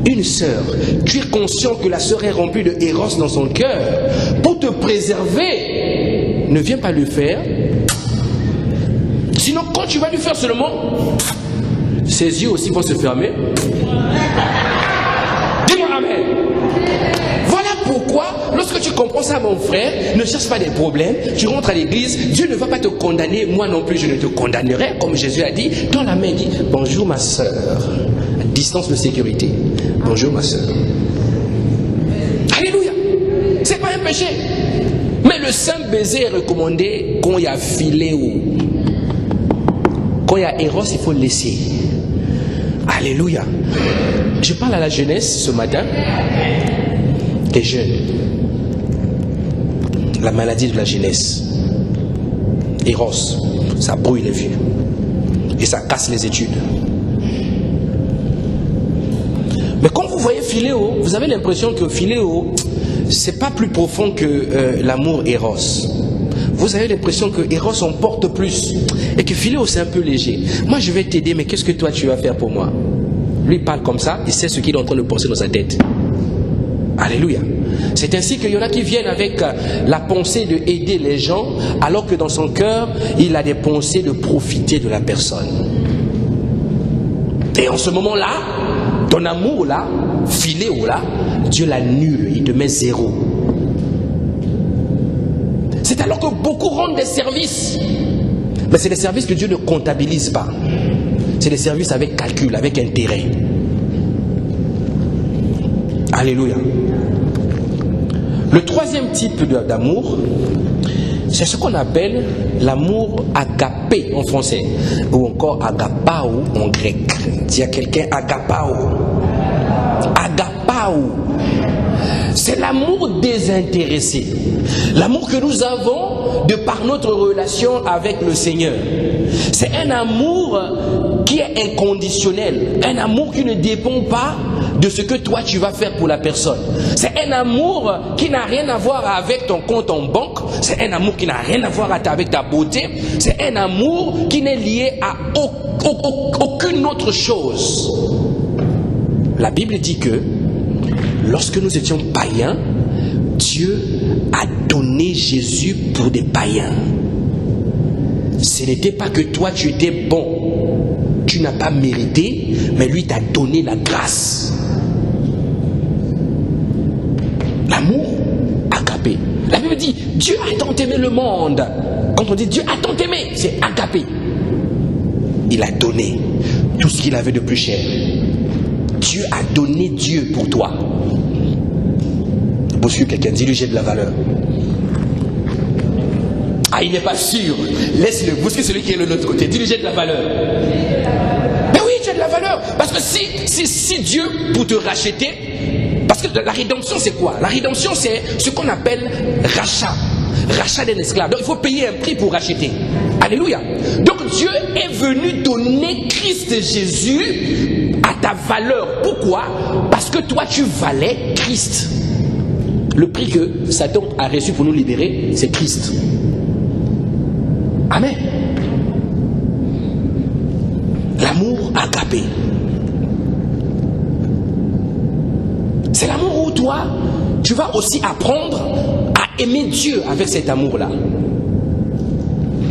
une sœur, tu es conscient que la sœur est remplie de Eros dans son cœur, pour te préserver, ne viens pas le faire. Sinon, quand tu vas lui faire seulement, ses yeux aussi vont se fermer. Dis-moi amen. Voilà pourquoi, lorsque tu comprends ça, mon frère, ne cherche pas des problèmes. Tu rentres à l'église, Dieu ne va pas te condamner. Moi non plus, je ne te condamnerai. Comme Jésus a dit, dans la main, il dit, bonjour ma soeur. Distance de sécurité. Bonjour ma soeur. Alléluia. C'est pas un péché. Mais le saint baiser est recommandé quand il y a philéo. Quand il y a Eros, il faut le laisser. Alléluia. Je parle à la jeunesse ce matin. Les jeunes. La maladie de la jeunesse. Eros, ça brouille les vies. Et ça casse les études. Mais quand vous voyez philéo, vous avez l'impression que philéo, c'est pas plus profond que l'amour Eros. Vous avez l'impression que Eros en porte plus. Et que philéo, c'est un peu léger. Moi, je vais t'aider, mais qu'est-ce que toi, tu vas faire pour moi? Lui parle comme ça, il sait ce qu'il est en train de penser dans sa tête. Alléluia. C'est ainsi qu'il y en a qui viennent avec la pensée de aider les gens, alors que dans son cœur, il a des pensées de profiter de la personne. Et en ce moment-là, ton amour là, philéo là, Dieu l'annule, il te met 0. C'est alors que beaucoup rendent des services. Mais c'est des services que Dieu ne comptabilise pas. C'est des services avec calcul, avec intérêt. Alléluia. Le troisième type d'amour, c'est ce qu'on appelle l'amour agapé en français, ou encore agapao en grec. Dis à quelqu'un agapao. Agapao. C'est l'amour désintéressé. L'amour que nous avons de par notre relation avec le Seigneur. C'est un amour qui est inconditionnel. Un amour qui ne dépend pas de ce que toi tu vas faire pour la personne. C'est un amour qui n'a rien à voir avec ton compte en banque. C'est un amour qui n'a rien à voir avec ta beauté. C'est un amour qui n'est lié à aucune autre chose. La Bible dit que lorsque nous étions païens, Dieu a donné Jésus pour des païens. Ce n'était pas que toi tu étais bon, tu n'as pas mérité, mais lui t'a donné la grâce. L'amour agapé. La Bible dit Dieu a tant aimé le monde. Quand on dit Dieu a tant aimé, c'est agapé. Il a donné tout ce qu'il avait de plus cher. Dieu a donné Dieu pour toi. Bouscule quelqu'un, dis-lui j'ai de la valeur. Ah, il n'est pas sûr. Laisse-le, bouscule celui qui est de l'autre côté. Dis-lui j'ai de la valeur. Mais oui, tu as de la valeur. Parce que si Dieu, pour te racheter, parce que la rédemption c'est quoi? La rédemption c'est ce qu'on appelle rachat. Rachat d'un esclave. Donc il faut payer un prix pour racheter. Alléluia. Donc Dieu est venu donner Christ Jésus à ta valeur. Pourquoi? Parce que toi tu valais Christ. Le prix que Satan a reçu pour nous libérer, c'est Christ. Amen. L'amour agapé. C'est l'amour où toi, tu vas aussi apprendre à aimer Dieu avec cet amour-là.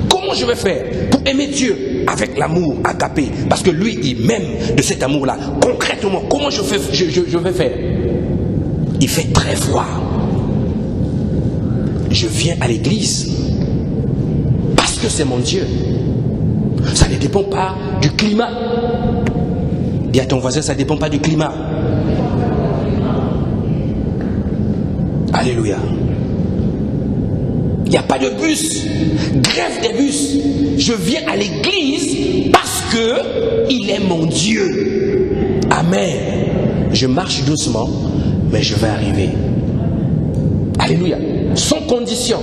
Comment je vais faire pour aimer Dieu avec l'amour agapé? Parce que lui, il m'aime de cet amour-là. Concrètement, comment je vais faire? Il fait très froid. Je viens à l'église parce que c'est mon Dieu. Ça ne dépend pas du climat. Dis à ton voisin, ça ne dépend pas du climat. Alléluia. Il n'y a pas de bus. Grève des bus. Je viens à l'église parce que il est mon Dieu. Amen. Je marche doucement, mais je vais arriver. Alléluia. Sans condition.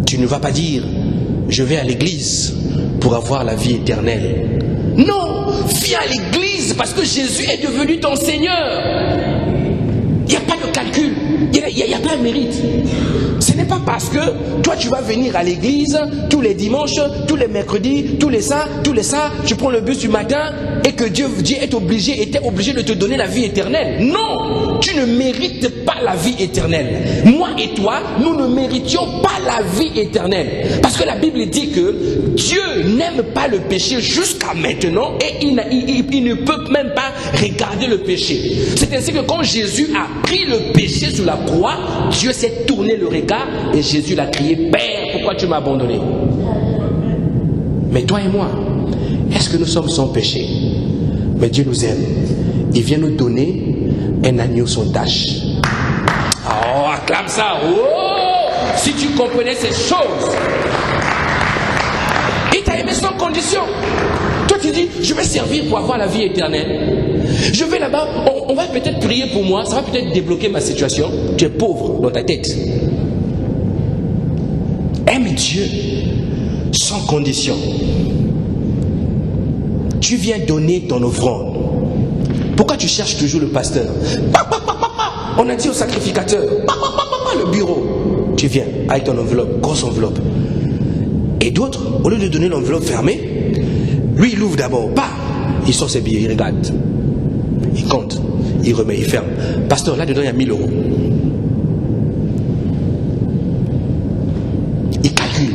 Tu ne vas pas dire, je vais à l'église pour avoir la vie éternelle. Non, viens à l'église parce que Jésus est devenu ton Seigneur. Il n'y a pas de calcul, il n'y a pas de mérite. Ce n'est pas parce que toi tu vas venir à l'église tous les dimanches, tous les mercredis, tous les ça, tu prends le bus du matin et que Dieu était obligé de te donner la vie éternelle. Non, tu ne mérites pas la vie éternelle. Moi et toi, nous ne méritions pas la vie éternelle. Parce que la Bible dit que Dieu n'aime pas le péché jusqu'à maintenant et il ne peut même pas regarder le péché. C'est ainsi que quand Jésus a pris le péché sur la croix, Dieu s'est tourné le regard et Jésus l'a crié, Père, pourquoi tu m'as abandonné? Mais toi et moi, est-ce que nous sommes sans péché? Mais Dieu nous aime. Il vient nous donner un agneau sans tache. Oh, acclame ça. Oh, si tu comprenais ces choses. Il t'a aimé sans condition. Toi tu dis, je vais servir pour avoir la vie éternelle. Je vais là-bas, on va peut-être prier pour moi, ça va peut-être débloquer ma situation. Tu es pauvre dans ta tête. Aime Dieu sans condition. Tu viens donner ton offrande. Pourquoi tu cherches toujours le pasteur? On a dit au sacrificateur, le bureau. Tu viens avec ton enveloppe, grosse enveloppe. Et d'autres, au lieu de donner l'enveloppe fermée, lui il ouvre d'abord, il sort ses billets, il regarde. Il compte, il remet, il ferme. Pasteur, là-dedans, il y a 1000 euros. Il calcule.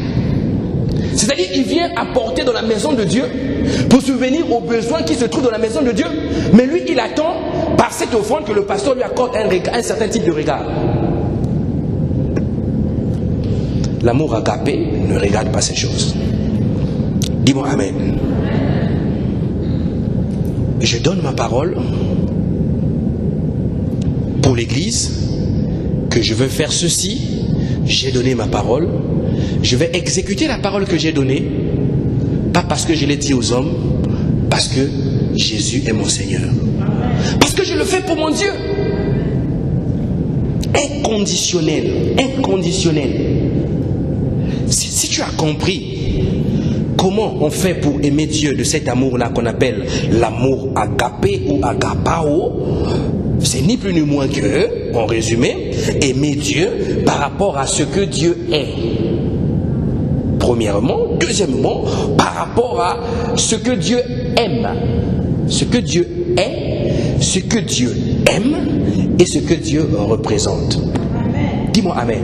C'est-à-dire, il vient apporter dans la maison de Dieu pour subvenir aux besoins qui se trouvent dans la maison de Dieu. Mais lui, il attend par cette offrande que le pasteur lui accorde un certain type de regard. L'amour agapé ne regarde pas ces choses. Dis-moi Amen. Je donne ma parole pour l'église, que je veux faire ceci, j'ai donné ma parole, je vais exécuter la parole que j'ai donnée, pas parce que je l'ai dit aux hommes, parce que Jésus est mon Seigneur. Parce que je le fais pour mon Dieu. Inconditionnel, inconditionnel. Si tu as compris comment on fait pour aimer Dieu de cet amour-là qu'on appelle l'amour agapé ou agapao, c'est ni plus ni moins que, en résumé, aimer Dieu par rapport à ce que Dieu est. Premièrement. Deuxièmement, par rapport à ce que Dieu aime. Ce que Dieu est, ce que Dieu aime et ce que Dieu représente. Dis-moi Amen.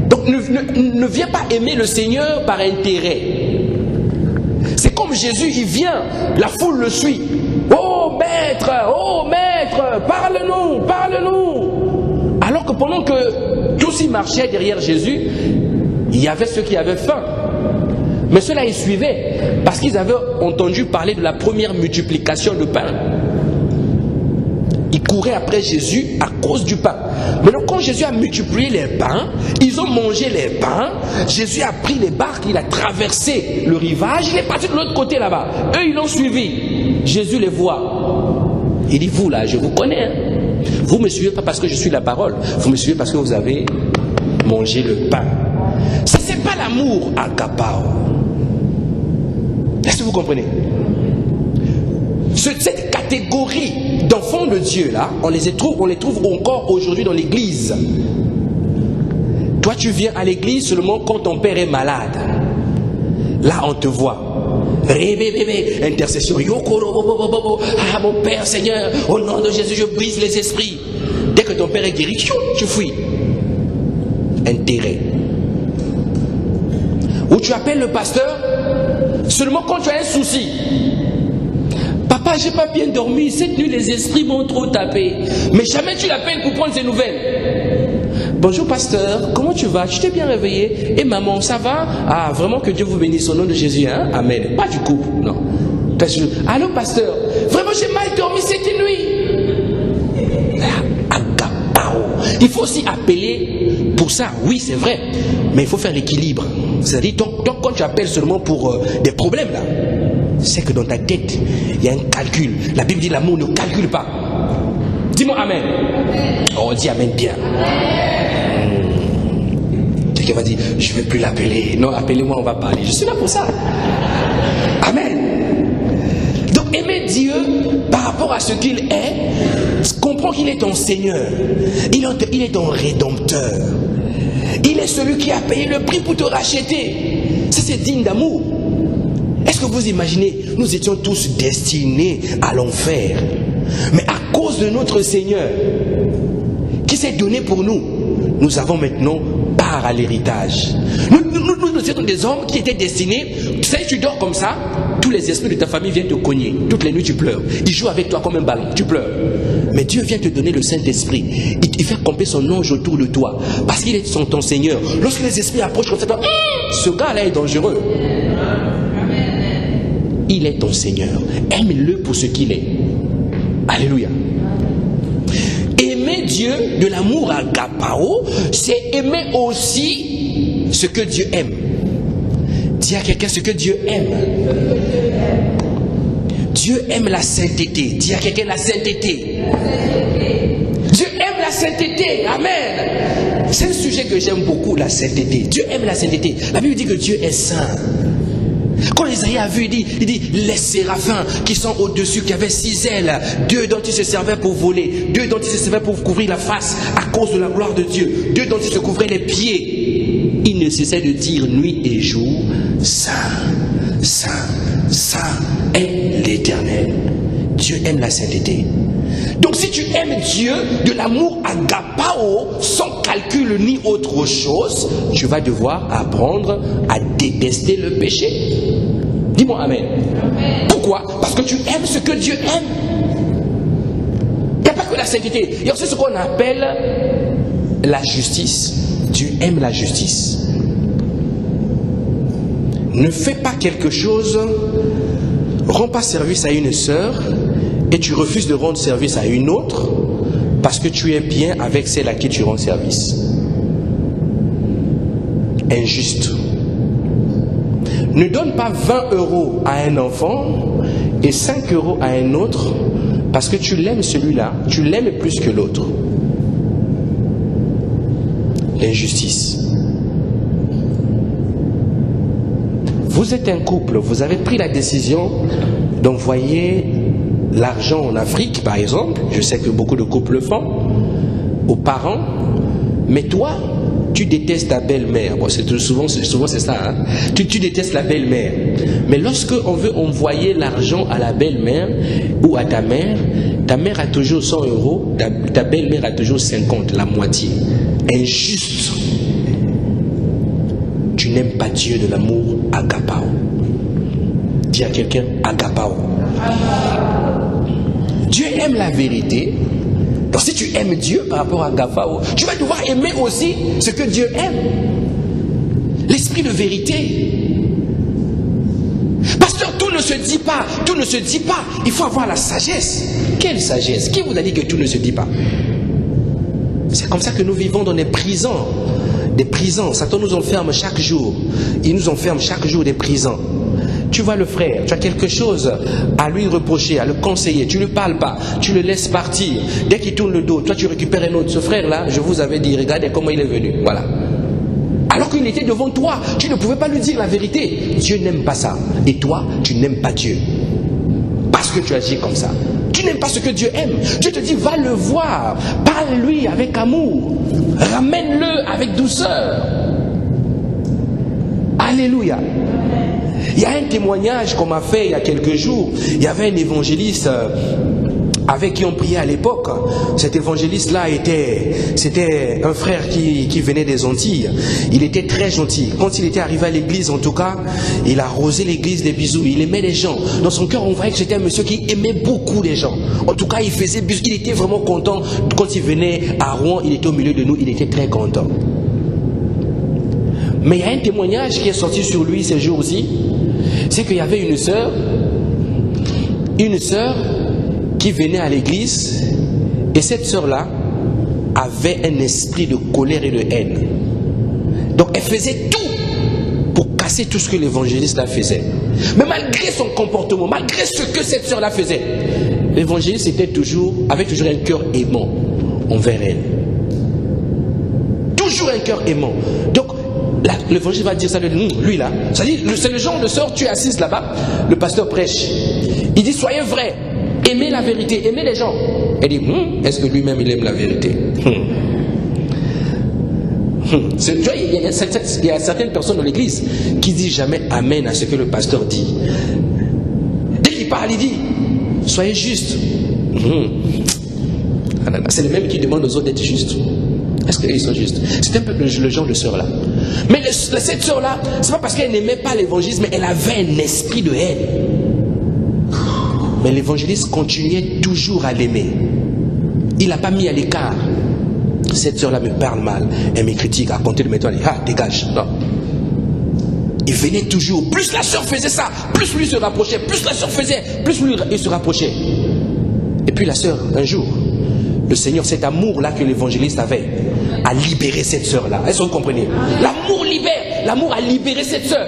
Donc ne viens pas aimer le Seigneur par intérêt. C'est comme Jésus, il vient, la foule le suit. Oh maître, parle-nous, parle-nous. Alors que pendant que tous y marchaient derrière Jésus, il y avait ceux qui avaient faim. Mais ceux-là, ils suivaient parce qu'ils avaient entendu parler de la première multiplication de pain. Ils couraient après Jésus à cause du pain. Maintenant, quand Jésus a multiplié les pains, ils ont mangé les pains. Jésus a pris les barques, il a traversé le rivage, il est parti de l'autre côté là-bas. Eux, ils l'ont suivi. Jésus les voit. Il dit, vous là, je vous connais. Hein? Vous ne me suivez pas parce que je suis la parole. Vous me suivez parce que vous avez mangé le pain. Ça, c'est pas l'amour agapao. Est-ce que vous comprenez? Cette catégorie d'enfants de Dieu là, on les trouve encore aujourd'hui dans l'église. Toi tu viens à l'église seulement quand ton père est malade. Là on te voit. Intercession. Ah mon père Seigneur, au nom de Jésus je brise les esprits. Dès que ton père est guéri, tu fuis. Intérêt. Ou tu appelles le pasteur seulement quand tu as un souci. Papa, j'ai pas bien dormi, cette nuit les esprits m'ont trop tapé. Mais jamais tu l'appelles pour prendre ses nouvelles. Bonjour pasteur, comment tu vas? Tu t'es bien réveillé? Et maman, ça va? Ah, vraiment que Dieu vous bénisse au nom de Jésus, hein? Amen. Pas du couple, non. Allô pasteur, vraiment j'ai mal dormi cette nuit. Il faut aussi appeler pour ça, oui c'est vrai, mais il faut faire l'équilibre. C'est-à-dire, donc quand tu appelles seulement pour des problèmes là, c'est que dans ta tête, il y a un calcul. La Bible dit l'amour ne calcule pas. Dis-moi amen. Oh, on dit amen bien. Quelqu'un va dire, je ne vais plus l'appeler. Non, appelez-moi, on va parler. Je suis là pour ça. Amen. Donc aimer Dieu par rapport à ce qu'il est, comprends qu'il est ton Seigneur. Il est ton Rédempteur. Il est celui qui a payé le prix pour te racheter. Ça c'est digne d'amour. Est-ce que vous imaginez, nous étions tous destinés à l'enfer. Mais à cause de notre Seigneur, qui s'est donné pour nous, nous avons maintenant part à l'héritage. Nous étions des hommes qui étaient destinés, tu sais, tu dors comme ça, tous les esprits de ta famille viennent te cogner. Toutes les nuits tu pleures. Ils jouent avec toi comme un ballon, tu pleures. Mais Dieu vient te donner le Saint-Esprit. Il fait camper son ange autour de toi. Parce qu'il est ton Seigneur. Lorsque les esprits approchent comme ça, ce gars-là est dangereux. Il est ton Seigneur. Aime-le pour ce qu'il est. Alléluia. Aimer Dieu de l'amour agapao, c'est aimer aussi ce que Dieu aime. Dis à quelqu'un ce que Dieu aime. Dieu aime la sainteté. Dis à quelqu'un la sainteté. Dieu aime la sainteté. Amen. C'est un sujet que j'aime beaucoup, la sainteté. Dieu aime la sainteté. La Bible dit que Dieu est saint. Quand Isaïe a vu, il dit les séraphins qui sont au-dessus, qui avaient 6 ailes, 2 dont ils se servaient pour voler, 2 dont ils se servaient pour couvrir la face à cause de la gloire de Dieu, 2 dont ils se couvraient les pieds. Il ne cessait de dire nuit et jour, Saint, Saint, Saint est l'Éternel. Dieu aime la sainteté. Donc si tu aimes Dieu de l'amour agapao, sans calcul ni autre chose, tu vas devoir apprendre à détester le péché. Dis-moi amen. Amen. Pourquoi? Parce que tu aimes ce que Dieu aime. Il n'y a pas que la sainteté. Il y a aussi ce qu'on appelle la justice. Dieu aime la justice. Ne fais pas quelque chose, rends pas service à une sœur et tu refuses de rendre service à une autre parce que tu es bien avec celle à qui tu rends service. Injuste. Ne donne pas 20 € à un enfant et 5 € à un autre parce que tu l'aimes celui-là, tu l'aimes plus que l'autre. L'injustice. Vous êtes un couple, vous avez pris la décision d'envoyer l'argent en Afrique, par exemple. Je sais que beaucoup de couples le font, aux parents. Mais toi, tu détestes ta belle-mère. Bon, souvent c'est ça. Hein? Tu détestes la belle-mère. Mais lorsque on veut envoyer l'argent à la belle-mère ou à ta mère a toujours 100 €, ta belle-mère a toujours 50, la moitié. Injuste. Tu n'aimes pas Dieu de l'amour agapao. Dis à quelqu'un agapao. Dieu aime la vérité. Donc si tu aimes Dieu par rapport à agapao, tu vas devoir aimer aussi ce que Dieu aime. L'esprit de vérité. Pasteur, tout ne se dit pas. Tout ne se dit pas. Il faut avoir la sagesse. Quelle sagesse? Qui vous a dit que tout ne se dit pas? C'est comme ça que nous vivons dans des prisons. Des prisons. Satan nous enferme chaque jour. Il nous enferme chaque jour des prisons. Tu vois le frère, tu as quelque chose à lui reprocher, à le conseiller. Tu ne lui parles pas, tu le laisses partir. Dès qu'il tourne le dos, toi tu récupères un autre. Ce frère-là, je vous avais dit, regardez comment il est venu. Voilà. Alors qu'il était devant toi, tu ne pouvais pas lui dire la vérité. Dieu n'aime pas ça. Et toi, tu n'aimes pas Dieu. Parce que tu agis comme ça. Tu n'aimes pas ce que Dieu aime. Dieu te dit, va le voir. Parle-lui avec amour. Ramène-le avec douceur. Alléluia. Il y a un témoignage qu'on m'a fait il y a quelques jours. Il y avait un évangéliste avec qui on priait à l'époque. Cet évangéliste-là c'était un frère qui venait des Antilles. Il était très gentil. Quand il était arrivé à l'église, en tout cas, il arrosait l'église des bisous. Il aimait les gens. Dans son cœur, on voyait que c'était un monsieur qui aimait beaucoup les gens. En tout cas, il faisait bisous. Il était vraiment content. Quand il venait à Rouen, il était au milieu de nous. Il était très content. Mais il y a un témoignage qui est sorti sur lui ces jours-ci. C'est qu'il y avait une sœur qui venait à l'église, et cette sœur-là avait un esprit de colère et de haine. Donc elle faisait tout pour casser tout ce que l'évangéliste là faisait. Mais malgré son comportement, malgré ce que cette sœur là faisait, l'évangéliste avait toujours un cœur aimant envers elle. Toujours un cœur aimant. Donc l'évangile va dire ça, lui là, c'est le genre de sœur, tu es assise là-bas, le pasteur prêche. Il dit soyez vrai, aimez la vérité, aimez les gens. Elle dit est-ce que lui-même il aime la vérité? Il y a certaines personnes dans l'église qui disent jamais amen à ce que le pasteur dit. Dès qu'il parle, il dit soyez juste. C'est le même qui demande aux autres d'être justes. Est-ce qu'ils sont justes? C'est un peu le genre de sœur là. Mais cette sœur là, c'est pas parce qu'elle n'aimait pas l'évangéliste, mais elle avait un esprit de haine. Mais l'évangéliste continuait toujours à l'aimer. Il n'a pas mis à l'écart. Cette sœur là me parle mal, elle me critique, à compter de maintenant, elle dit dégage. Non. Il venait toujours. Plus la sœur faisait ça, plus lui se rapprochait. Plus la sœur faisait, plus lui il se rapprochait. Et puis la sœur, un jour, le Seigneur, cet amour-là que l'évangéliste avait, a libéré cette sœur-là. Est-ce que vous comprenez? L'amour libère. L'amour a libéré cette sœur.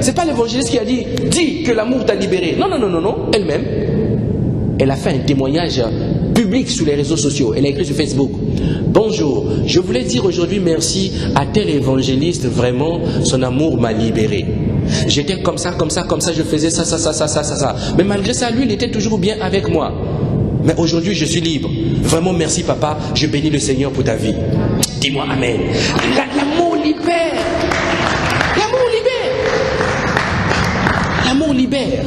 C'est pas l'évangéliste qui a dit, dis que l'amour t'a libéré. Non. Elle-même, elle a fait un témoignage public sur les réseaux sociaux. Elle a écrit sur Facebook. Bonjour, je voulais dire aujourd'hui merci à tel évangéliste, vraiment, son amour m'a libéré. J'étais comme ça, je faisais ça. Mais malgré ça, lui, il était toujours bien avec moi. Mais aujourd'hui, je suis libre. Vraiment, merci papa, je bénis le Seigneur pour ta vie. Dis-moi amen. L'amour libère. L'amour libère. L'amour libère.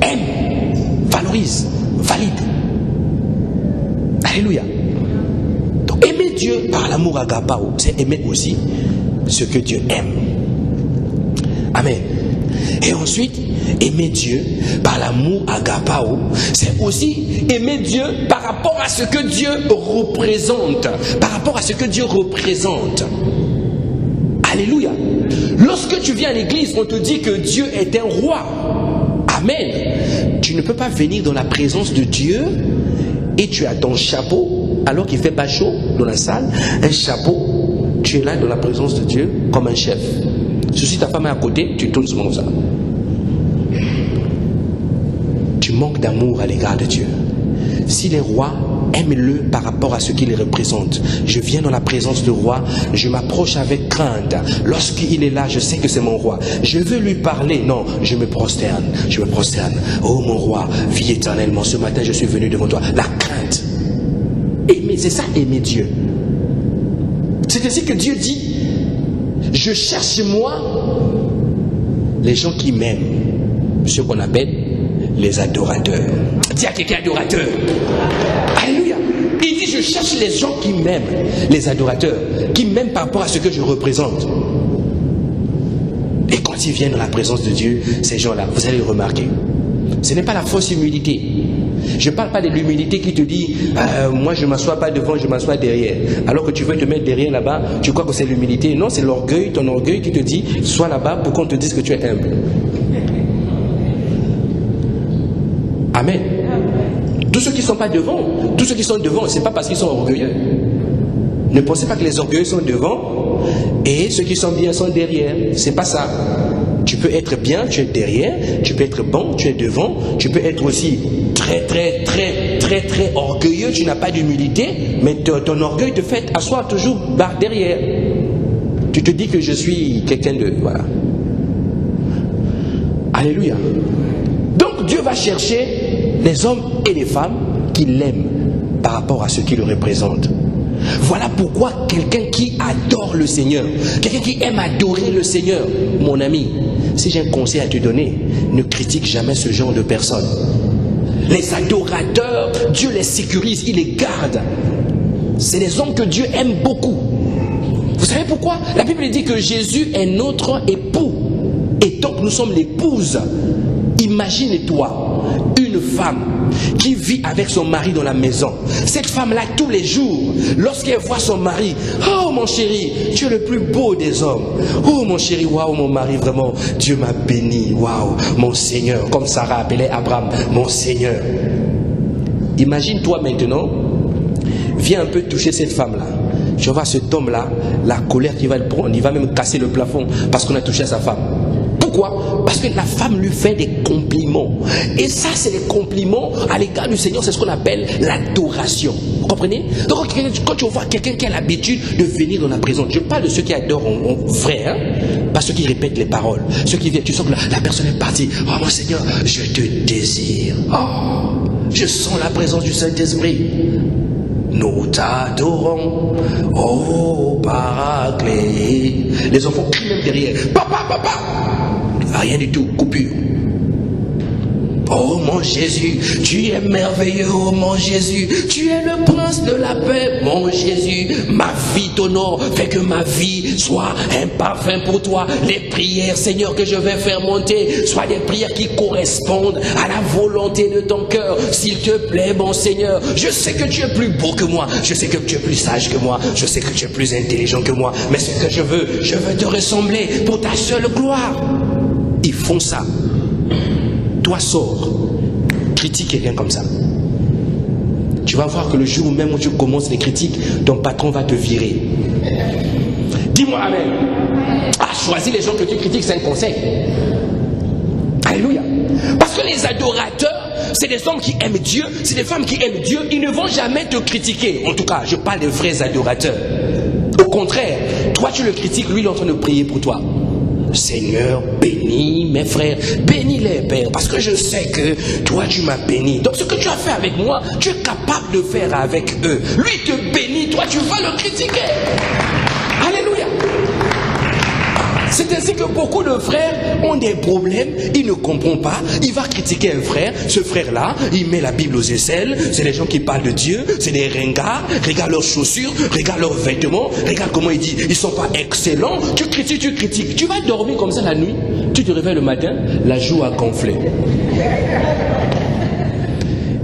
Aime, valorise, valide. Alléluia. Donc aimer Dieu par l'amour agapao, c'est aimer aussi ce que Dieu aime. Amen. Et ensuite, aimer Dieu par l'amour agapao, c'est aussi aimer Dieu par rapport à ce que Dieu représente. Par rapport à ce que Dieu représente. Alléluia. Lorsque tu viens à l'église, on te dit que Dieu est un roi. Amen. Tu ne peux pas venir dans la présence de Dieu et tu as ton chapeau, alors qu'il ne fait pas chaud dans la salle, un chapeau, tu es là dans la présence de Dieu comme un chef. Si ta femme est à côté, tu tournes ce ça. Tu manques d'amour à l'égard de Dieu. Si les rois, aime-le par rapport à ce qu'il représente. Je viens dans la présence du roi, je m'approche avec crainte. Lorsqu'il est là, je sais que c'est mon roi. Je veux lui parler. Non, je me prosterne. Oh mon roi, vis éternellement. Ce matin, je suis venu devant toi. La crainte. Aimer, c'est ça, aimer Dieu. C'est ainsi que Dieu dit, je cherche moi les gens qui m'aiment. Ce qu'on appelle les adorateurs. Dis à quelqu'un adorateur. Alléluia. Il dit je cherche les gens qui m'aiment, les adorateurs, qui m'aiment par rapport à ce que je représente. Et quand ils viennent dans la présence de Dieu, ces gens-là, vous allez le remarquer. Ce n'est pas la fausse humilité. Je ne parle pas de l'humilité qui te dit moi je ne m'assois pas devant, je m'assois derrière. Alors que tu veux te mettre derrière là-bas, tu crois que c'est l'humilité. Non, c'est l'orgueil, ton orgueil qui te dit sois là-bas pour qu'on te dise que tu es humble. Amen. Tous ceux qui ne sont pas devant, tous ceux qui sont devant, ce n'est pas parce qu'ils sont orgueilleux. Ne pensez pas que les orgueilleux sont devant et ceux qui sont bien sont derrière. Ce n'est pas ça. Tu peux être bien, tu es derrière. Tu peux être bon, tu es devant. Tu peux être aussi très orgueilleux, tu n'as pas d'humilité, mais ton orgueil te fait asseoir toujours derrière. Tu te dis que je suis quelqu'un de... Voilà. Alléluia. Donc Dieu va chercher les hommes et les femmes qui l'aiment par rapport à ce qu'il représente. Voilà pourquoi quelqu'un qui adore le Seigneur, quelqu'un qui aime adorer le Seigneur, mon ami, si j'ai un conseil à te donner, ne critique jamais ce genre de personnes. Les adorateurs, Dieu les sécurise, il les garde. C'est des hommes que Dieu aime beaucoup. Vous savez pourquoi? La Bible dit que Jésus est notre époux. Et donc nous sommes l'épouse. Imagine-toi une femme qui vit avec son mari dans la maison. Cette femme-là, tous les jours, lorsqu'elle voit son mari, oh mon chéri, tu es le plus beau des hommes. Oh mon chéri, waouh mon mari, vraiment, Dieu m'a béni. Waouh, mon Seigneur, comme Sarah appelait Abraham, mon Seigneur. Imagine-toi maintenant viens un peu toucher cette femme-là. Tu vas voir cet homme-là, la colère qui va le prendre, il va même casser le plafond parce qu'on a touché à sa femme. Pourquoi? Parce que la femme lui fait des compliments. Et ça, c'est des compliments à l'égard du Seigneur, c'est ce qu'on appelle l'adoration. Vous comprenez? Donc, quand tu vois quelqu'un qui a l'habitude de venir dans la présence, je parle de ceux qui adorent en vrai, hein? Pas ceux qui répètent les paroles. Ceux qui viennent, tu sens que la personne est partie. Oh mon Seigneur, je te désire. Oh, je sens la présence du Saint-Esprit. Nous t'adorons, oh Paraclet. Les enfants crient même derrière. Papa, papa. Rien du tout, coupure. Oh mon Jésus, tu es merveilleux, oh mon Jésus, tu es le prince de la paix, mon Jésus. Ma vie t'honore, fais que ma vie soit un parfum pour toi. Les prières, Seigneur, que je vais faire monter, soient des prières qui correspondent à la volonté de ton cœur. S'il te plaît, mon Seigneur, je sais que tu es plus beau que moi, je sais que tu es plus sage que moi, je sais que tu es plus intelligent que moi, mais ce que je veux te ressembler pour ta seule gloire. Ils font ça. Toi, sors, critique quelqu'un comme ça. Tu vas voir que le jour même où tu commences les critiques, ton patron va te virer. Dis-moi amen. Ah, choisis les gens que tu critiques, c'est un conseil. Alléluia. Parce que les adorateurs, c'est des hommes qui aiment Dieu, c'est des femmes qui aiment Dieu, ils ne vont jamais te critiquer. En tout cas, je parle des vrais adorateurs. Au contraire, toi tu le critiques, lui il est en train de prier pour toi. Seigneur, bénis mes frères, bénis-les, Père, parce que je sais que toi, tu m'as béni. Donc, ce que tu as fait avec moi, tu es capable de faire avec eux. Lui te bénit, toi, tu vas le critiquer. Alléluia. C'est ainsi que beaucoup de frères ont des problèmes, ils ne comprennent pas, il va critiquer un frère, ce frère-là, il met la Bible aux aisselles, c'est les gens qui parlent de Dieu, c'est des ringards, regarde leurs chaussures, regarde leurs vêtements, regarde comment il dit, ils ne sont pas excellents, tu critiques, tu vas dormir comme ça la nuit, tu te réveilles le matin, la joue a gonflé.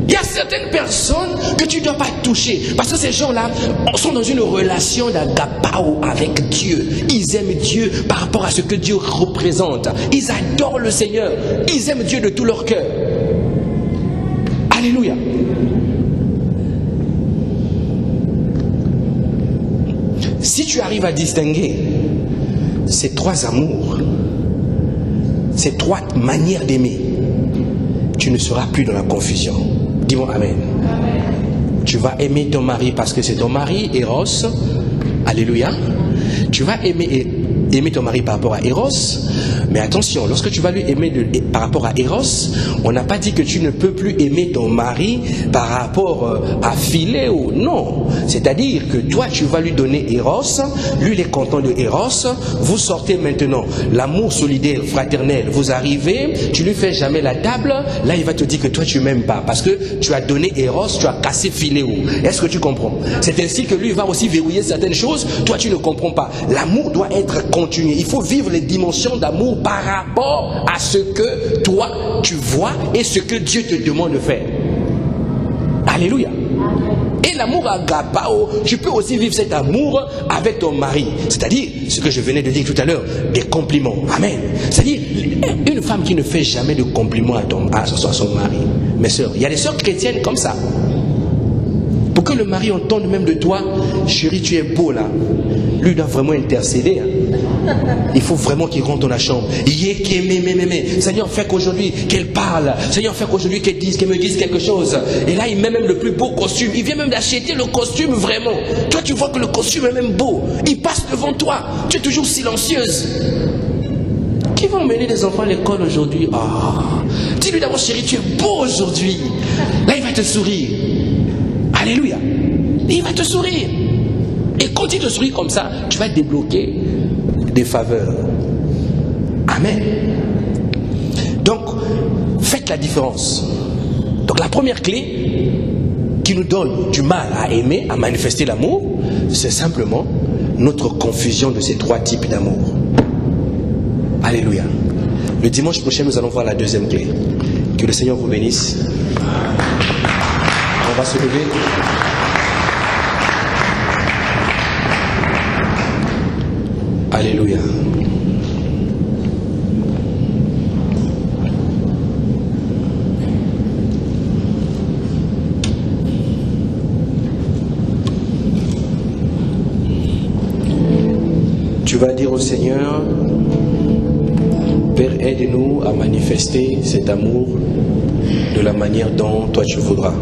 Il y a certaines personnes que tu ne dois pas toucher. Parce que ces gens-là sont dans une relation d'agapao avec Dieu. Ils aiment Dieu par rapport à ce que Dieu représente. Ils adorent le Seigneur. Ils aiment Dieu de tout leur cœur. Alléluia. Si tu arrives à distinguer ces trois amours, ces trois manières d'aimer, tu ne seras plus dans la confusion. Dis-moi amen. Amen. Tu vas aimer ton mari parce que c'est ton mari, Eros. Alléluia. Tu vas aimer ton mari par rapport à Eros. Mais attention, lorsque tu vas lui aimer par rapport à Eros, on n'a pas dit que tu ne peux plus aimer ton mari par rapport à Philéo. Non. C'est-à-dire que toi, tu vas lui donner Eros. Lui, il est content de Eros. Vous sortez maintenant. L'amour solidaire, fraternel. Vous arrivez, tu lui fais jamais la table. Là, il va te dire que toi, tu m'aimes pas. Parce que tu as donné Eros, tu as cassé Philéo. Est-ce que tu comprends? C'est ainsi que lui, il va aussi verrouiller certaines choses. Toi, tu ne comprends pas. L'amour doit être continué. Il faut vivre les dimensions d'amour par rapport à ce que toi tu vois et ce que Dieu te demande de faire. Alléluia. Et l'amour agapao, tu peux aussi vivre cet amour avec ton mari. C'est-à-dire, ce que je venais de dire tout à l'heure, des compliments. Amen. C'est-à-dire, une femme qui ne fait jamais de compliments à son mari. Mes sœurs, il y a des sœurs chrétiennes comme ça. Pour que le mari entende même de toi, chérie, tu es beau là. Lui doit vraiment intercéder. Hein. Il faut vraiment qu'il rentre dans la chambre. Seigneur, fais qu'aujourd'hui qu'elle parle. Seigneur, fais qu'aujourd'hui qu'elle me dise quelque chose. Et là, il met même le plus beau costume. Il vient même d'acheter le costume vraiment. Toi, tu vois que le costume est même beau. Il passe devant toi. Tu es toujours silencieuse. Qui va emmener des enfants à l'école aujourd'hui? Dis-lui d'abord, chérie, tu es beau aujourd'hui. Là, il va te sourire. Alléluia. Et il va te sourire. Et quand il te sourit comme ça, tu vas débloquer des faveurs. Amen. Donc, faites la différence. Donc, la première clé qui nous donne du mal à aimer, à manifester l'amour, c'est simplement notre confusion de ces trois types d'amour. Alléluia. Le dimanche prochain, nous allons voir la deuxième clé. Que le Seigneur vous bénisse. On va se lever. Alléluia. vas dire au Seigneur, Père, aide-nous à manifester cet amour de la manière dont toi tu voudras.